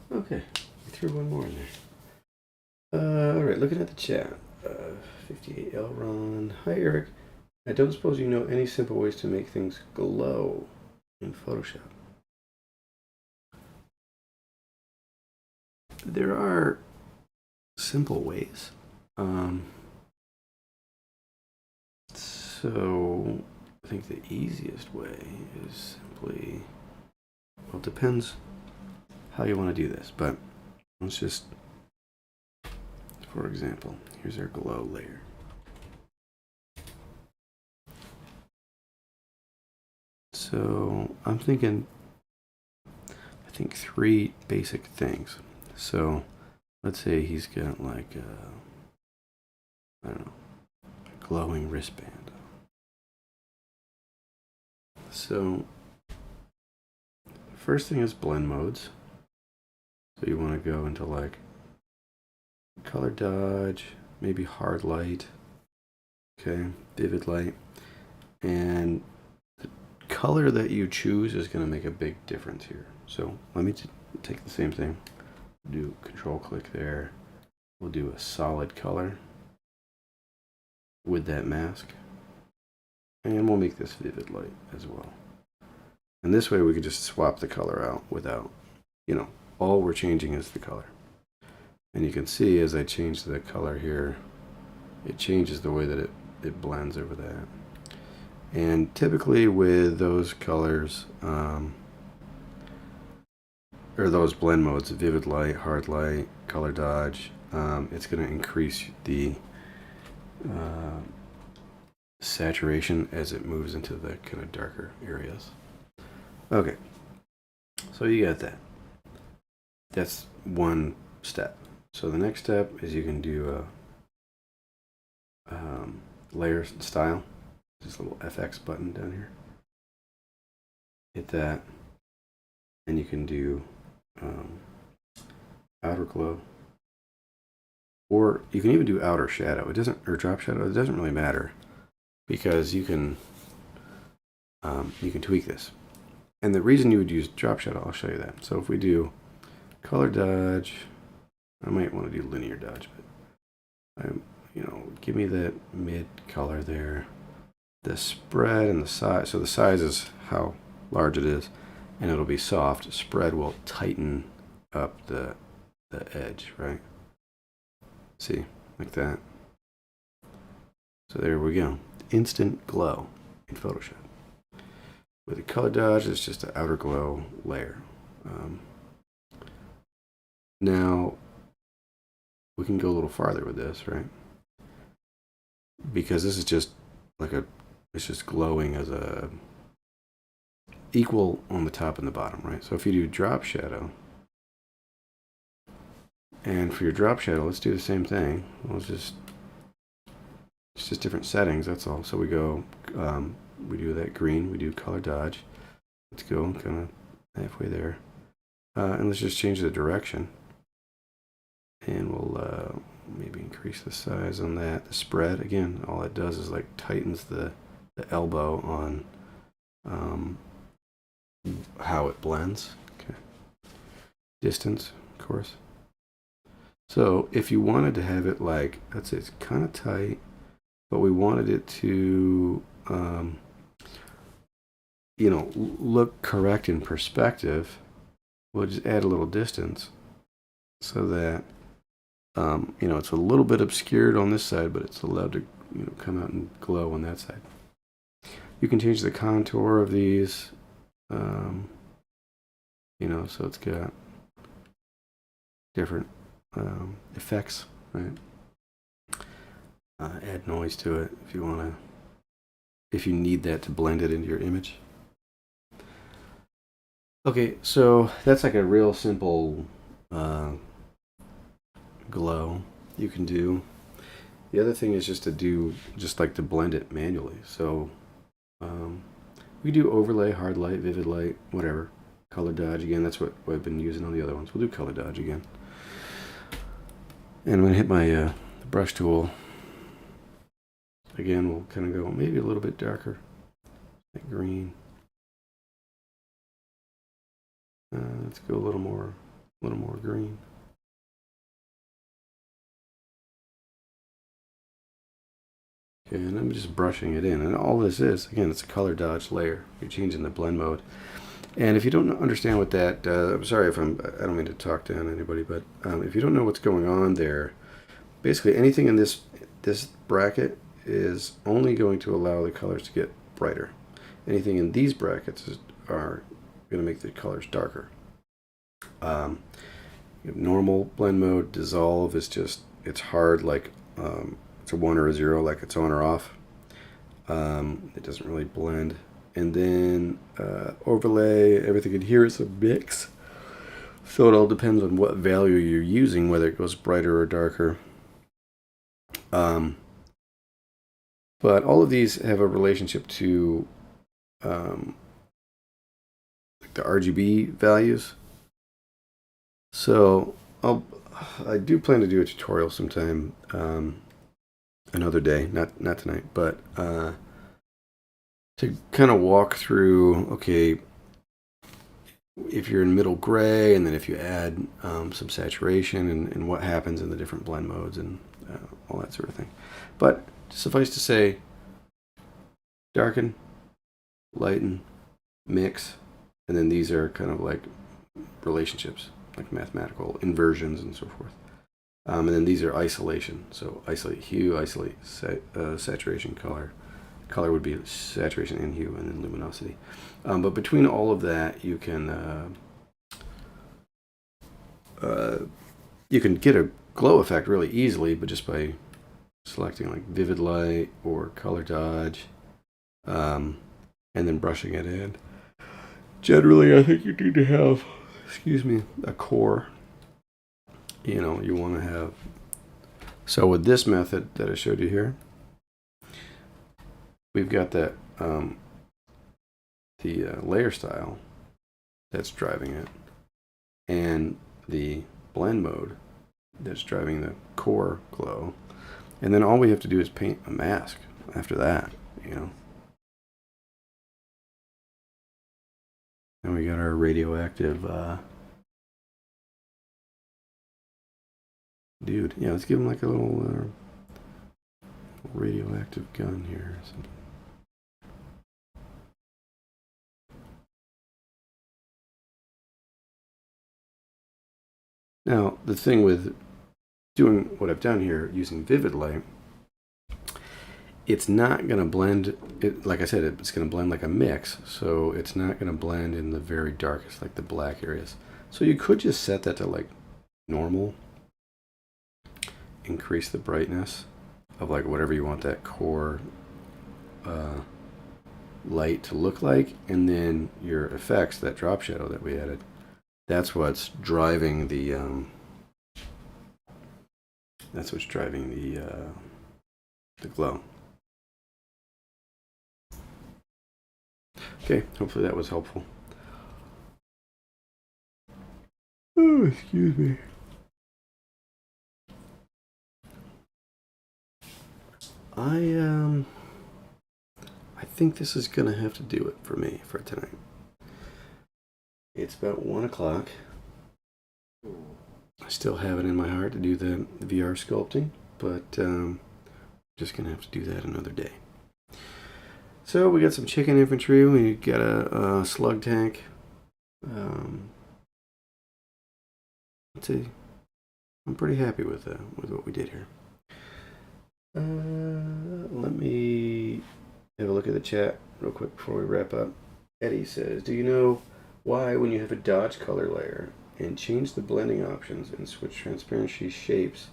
Okay, we threw one more in there. All right, looking at the chat. 58 Elron. Hi, Eric. I don't suppose you know any simple ways to make things glow in Photoshop. There are simple ways. So I think the easiest way is simply, well, it depends how you want to do this, but let's just, for example, here's our glow layer. So I'm thinking, I think 3 basic things. So let's say he's got like I don't know, a glowing wristband. So first thing is blend modes. So you want to go into like color dodge, maybe hard light, okay, vivid light, and the color that you choose is going to make a big difference here. So let me take the same thing, do control click there, we'll do a solid color with that mask, and we'll make this vivid light as well. And this way we could just swap the color out without, you know, all we're changing is the color. And you can see as I change the color here, it changes the way that it blends over that. And typically with those colors, or those blend modes, vivid light, hard light, color dodge, it's going to increase the saturation as it moves into the kind of darker areas. Okay, so you got that. That's one step. So the next step is you can do a layer style. This little FX button down here. Hit that, and you can do outer glow, or you can even do outer shadow. It doesn't, or drop shadow. It doesn't really matter because you can tweak this. And the reason you would use drop shadow, I'll show you that. So if we do color dodge, I might want to do linear dodge, but you know, give me that mid color there. The spread and the size. So the size is how large it is, and it'll be soft. Spread will tighten up the edge, right? See, like that. So there we go. Instant glow in Photoshop. With the color dodge, it's just an outer glow layer. Now, we can go a little farther with this, right? Because this is just like it's just glowing as a equal on the top and the bottom, right? So if you do drop shadow, and for your drop shadow, let's do the same thing. It's just different settings, that's all. So we go, we do that green, we do color dodge, Let's go kind of halfway there. And let's just change the direction. And we'll maybe increase the size on that. The spread, again, all it does is like tightens the elbow on how it blends. Okay. Distance, of course. So if you wanted to have it like, let's say it's kind of tight, but we wanted it to, you know, look correct in perspective, we'll just add a little distance so that, you know, it's a little bit obscured on this side, but it's allowed to, you know, come out and glow on that side. You can change the contour of these, you know, so it's got different effects, right? Add noise to it if you want to, if you need that to blend it into your image. Okay, so that's like a real simple glow you can do. The other thing is just to blend it manually. So we do overlay, hard light, vivid light, whatever. Color dodge again, that's what I've been using on the other ones. We'll do color dodge again. And I'm going to hit my brush tool. Again, we'll kind of go maybe a little bit darker, like green. Let's go a little more green. Okay, and I'm just brushing it in. And all this is, again, it's a color dodge layer. You're changing the blend mode. And if you don't understand what that, I'm sorry if I don't mean to talk down anybody, but if you don't know what's going on there, basically anything in this bracket is only going to allow the colors to get brighter. Anything in these brackets are going to make the colors darker. Normal blend mode, dissolve is just, it's hard, like it's a 1 or a 0, like it's on or off. It doesn't really blend. And then overlay, everything in here is a mix. So it all depends on what value you're using, whether it goes brighter or darker. But all of these have a relationship to like the RGB values. So I do plan to do a tutorial sometime, another day, not tonight, but to kind of walk through, okay, if you're in middle gray, and then if you add some saturation and what happens in the different blend modes and all that sort of thing. But suffice to say, darken, lighten, mix, and then these are kind of like relationships, like mathematical inversions and so forth. And then these are isolation. So isolate hue, isolate saturation, color. Color would be saturation and hue, and then luminosity. But between all of that, you can get a glow effect really easily, but just by selecting like vivid light or color dodge, and then brushing it in. Generally, I think you need to have, a core. You know, you want to have. So with this method that I showed you here, we've got that the layer style that's driving it, and the blend mode that's driving the core glow, and then all we have to do is paint a mask after that, you know. And we got our radioactive dude. Yeah, let's give him like a little radioactive gun here. Now, the thing with doing what I've done here using vivid light, it's not going to blend, like I said, it's going to blend like a mix, so it's not going to blend in the very darkest, like the black areas. So you could just set that to like normal, increase the brightness of like whatever you want that core light to look like, and then your effects, that drop shadow that we added, that's what's driving the glow. Okay, hopefully that was helpful. Oh, excuse me. I think this is gonna have to do it for me for tonight. It's about 1 o'clock. I still have it in my heart to do the VR sculpting, but just gonna have to do that another day. So we got some chicken infantry. We got a slug tank. Let's see. I'm pretty happy with what we did here. Let me have a look at the chat real quick before we wrap up. Eddie says, "Do you know why when you have a dodge color layer and change the blending options and switch transparency shapes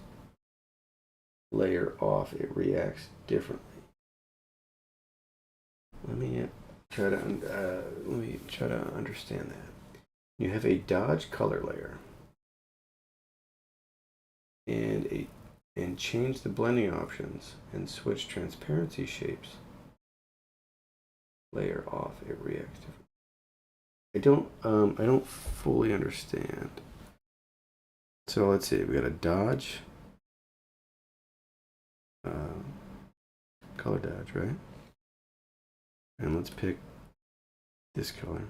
layer off, it reacts differently?" Let me try to understand that. You have a dodge color layer and change the blending options and switch transparency shapes layer off, it reacts differently. I don't fully understand. So let's see, we got a dodge color dodge, right? And let's pick this color.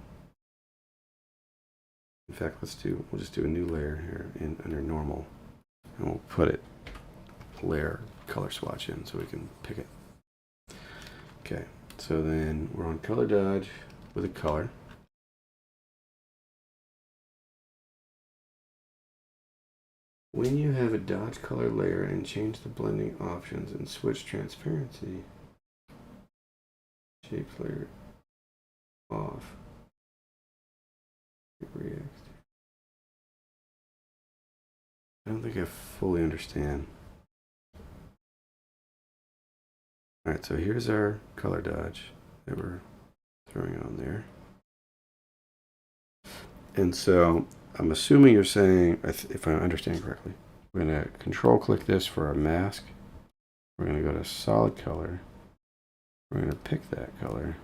In fact, we'll just do a new layer here under normal, and we'll put it layer color swatch in so we can pick it. Okay, so then we're on color dodge with a color. When you have a dodge color layer and change the blending options and switch transparency shapes layer off, it reacts. I don't think I fully understand. Alright, so here's our color dodge that we're throwing on there. And so I'm assuming you're saying, if I understand correctly, we're going to control click this for our mask. We're going to go to solid color. We're going to pick that color.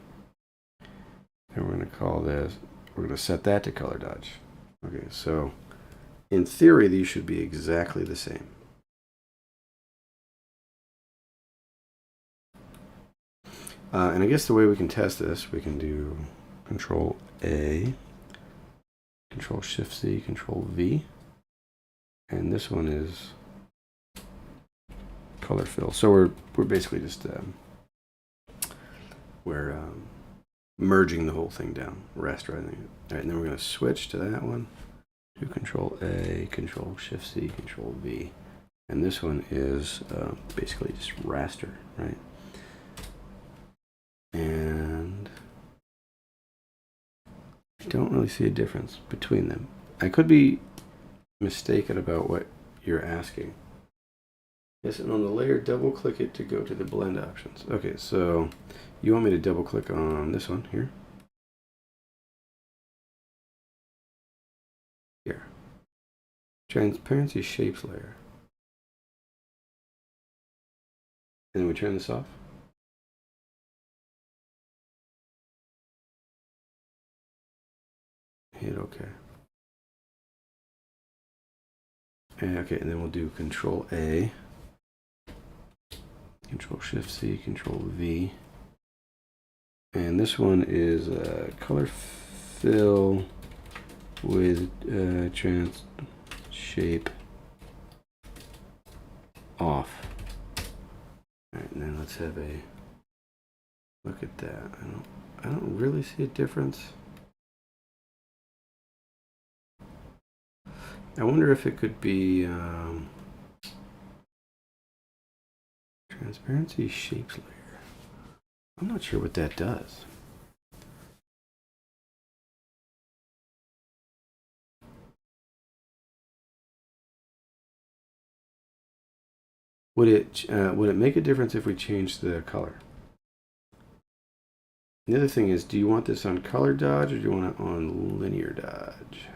And we're going to call this, we're going to set that to color dodge. Okay, so in theory, these should be exactly the same. And I guess the way we can test this, we can do Control A, Control Shift C, Control V, and this one is color fill. So we're basically just merging the whole thing down, rasterizing it. All right, and then we're going to switch to that one. Do Control A, Control Shift C, Control V, and this one is basically just raster, right? And I don't really see a difference between them. I could be mistaken about what you're asking. Yes, and on the layer, double click it to go to the blend options. Okay, so you want me to double click on this one here? Here. Transparency shapes layer. And then we turn this off. Hit OK. And then we'll do Control A, Control Shift C, Control V. And this one is color fill with trans shape off. All right, and then let's have a look at that. I don't really see a difference. I wonder if it could be transparency shapes layer. I'm not sure what that does. Would it make a difference if we change the color? The other thing is, do you want this on color dodge or do you want it on linear dodge?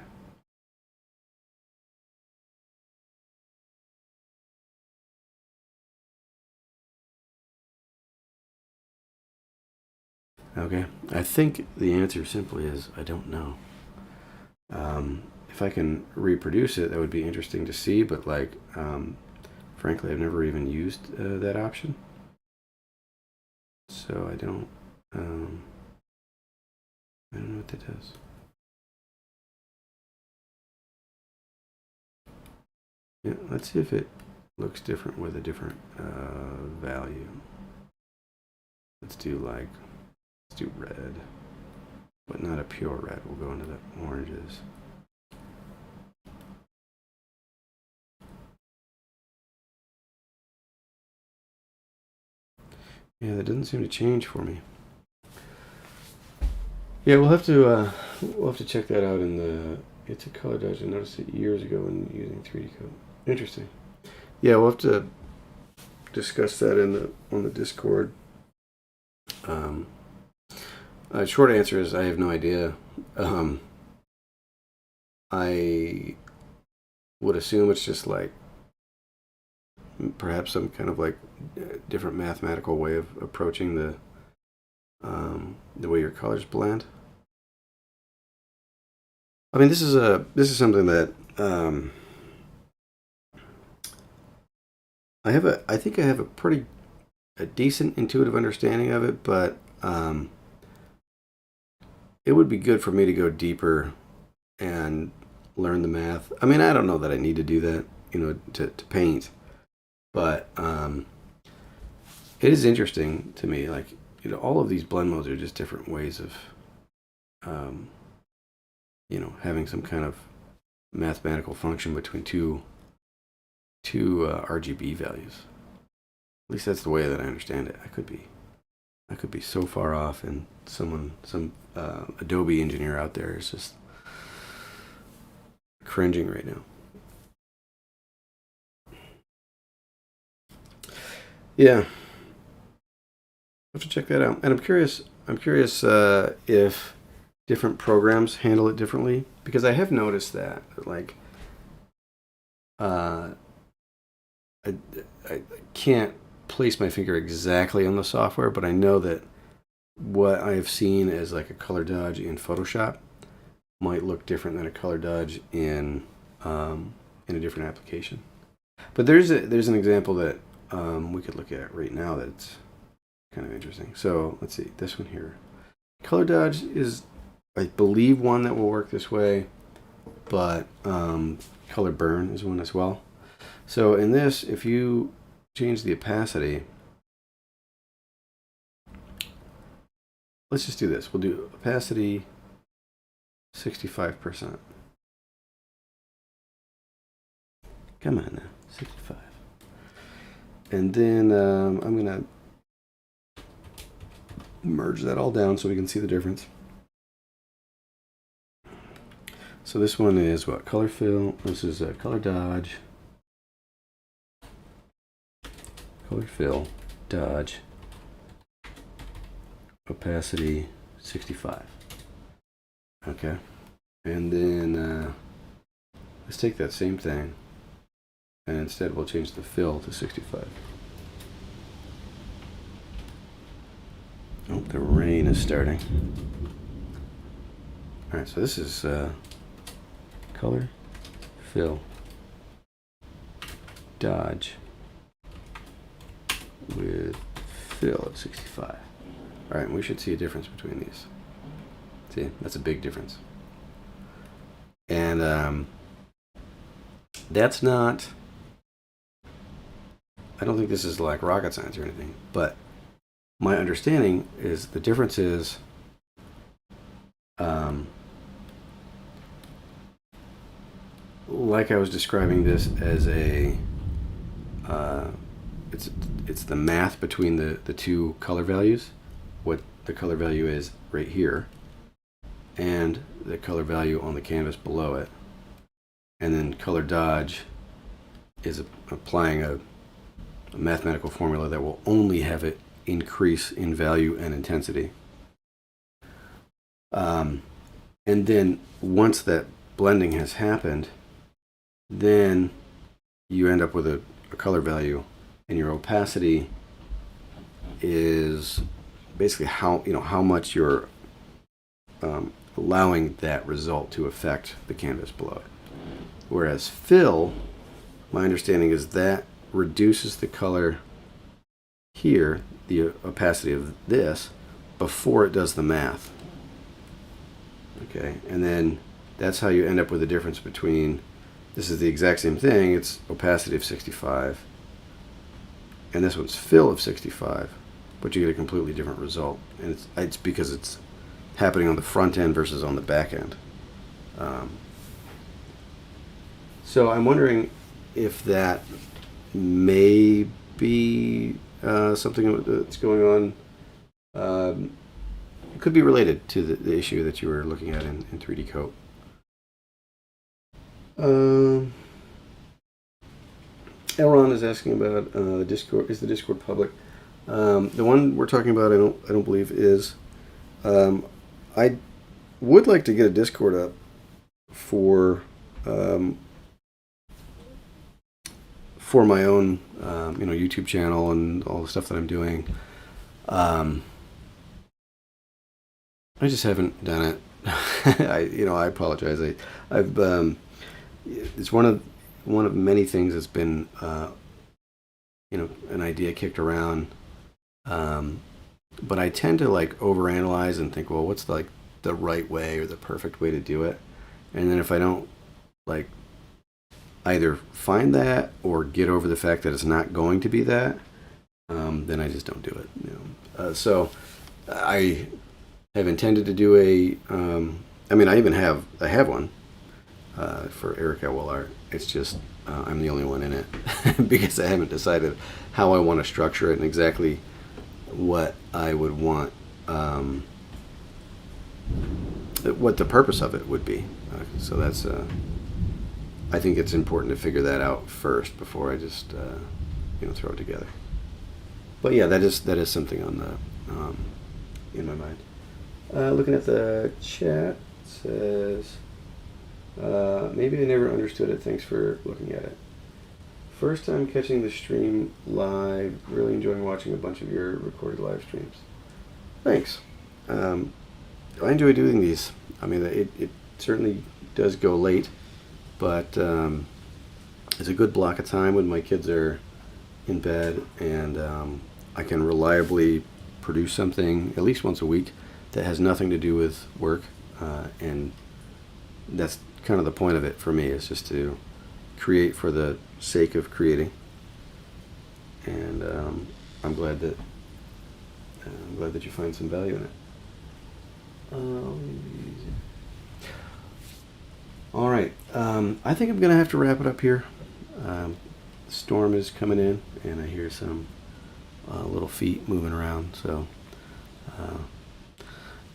Okay, I think the answer simply is I don't know. if I can reproduce it, that would be interesting to see. But like, frankly, I've never even used that option, so I don't know what that does. Yeah, let's see if it looks different with a different value. Let's do red, but not a pure red. We'll go into the oranges. Yeah, that doesn't seem to change for me. Yeah, we'll have to check that out in the. It's a color dodge. I noticed it years ago when using 3D code. Interesting. Yeah, we'll have to discuss that on the Discord. Short answer is I have no idea. I would assume it's just like perhaps some kind of like different mathematical way of approaching the way your colors blend. I mean, this is something that I think I have a decent intuitive understanding of it, but it would be good for me to go deeper and learn the math. I mean, I don't know that I need to do that, to paint, but it is interesting to me. Like, all of these blend modes are just different ways of, having some kind of mathematical function between two RGB values. At least that's the way that I understand it. I could be so far off, and some Adobe engineer out there is just cringing right now. Yeah, I have to check that out. And I'm curious if different programs handle it differently, because I have noticed that like I can't place my finger exactly on the software, but I know that what I've seen as like a color dodge in Photoshop might look different than a color dodge in a different application. But there's an example that we could look at right now that's kind of interesting. So let's see, this one here. Color dodge is, I believe, one that will work this way, but color burn is one as well. So in this, if you change the opacity, let's just do this. We'll do opacity 65%. Come on now, 65. And then I'm going to merge that all down so we can see the difference. So this one is what? Color fill. This is a color dodge. Color fill, dodge, opacity 65. Okay. And then let's take that same thing, and instead we'll change the fill to 65. Oh, the rain is starting. All right, so this is color, fill, dodge with fill at 65. All right, we should see a difference between these. See, that's a big difference. And that's not, I don't think this is like rocket science or anything, but my understanding is the difference is like I was describing this as a it's the math between the two color values, what the color value is right here, and the color value on the canvas below it. And then color dodge is applying a mathematical formula that will only have it increase in value and intensity. And then once that blending has happened, then you end up with a color value, and your opacity is basically how much your allowing that result to affect the canvas below it. Whereas fill, my understanding is that reduces the color here, the opacity of this, before it does the math. Okay, and then that's how you end up with a difference between, this is the exact same thing, it's opacity of 65, and this one's fill of 65, but you get a completely different result. And it's because it's happening on the front end versus on the back end. So I'm wondering if that may be something that's going on. It could be related to the issue that you were looking at in 3D Coat. Elron is asking about the Discord. Is the Discord public? The one we're talking about, I don't believe is. I would like to get a Discord up for my own YouTube channel and all the stuff that I'm doing. I just haven't done it. I apologize. I've it's one of many things that's been an idea kicked around, but I tend to like overanalyze and think, well, what's like the right way or the perfect way to do it, and then if I don't like either find that or get over the fact that it's not going to be that, then I just don't do it. So I have intended to do I have one for Eric Elwell art. It's just I'm the only one in it because I haven't decided how I want to structure it and exactly what I would want, what the purpose of it would be. So that's I think it's important to figure that out first before I just throw it together. But yeah, that is something on the in my mind. Looking at the chat, it says maybe I never understood it. Thanks for looking at it. First time catching the stream live. Really enjoying watching a bunch of your recorded live streams. Thanks. I enjoy doing these. I mean, it certainly does go late, but it's a good block of time when my kids are in bed, and I can reliably produce something at least once a week that has nothing to do with work, and that's kind of the point of it for me, is just to create for the sake of creating. And I'm glad that you find some value in it. All right, I think I'm gonna have to wrap it up here. The storm is coming in, and I hear some little feet moving around. So,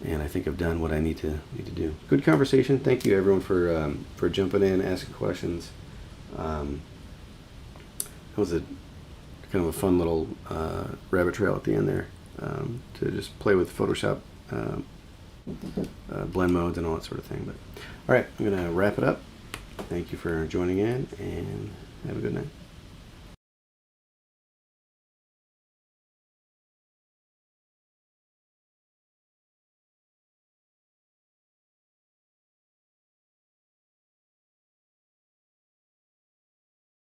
and I think I've done what I need to do. Good conversation. Thank you, everyone, for jumping in, asking questions. That was a kind of a fun little rabbit trail at the end there, to just play with Photoshop blend modes and all that sort of thing. But all right, I'm gonna wrap it up. Thank you for joining in, and have a good night.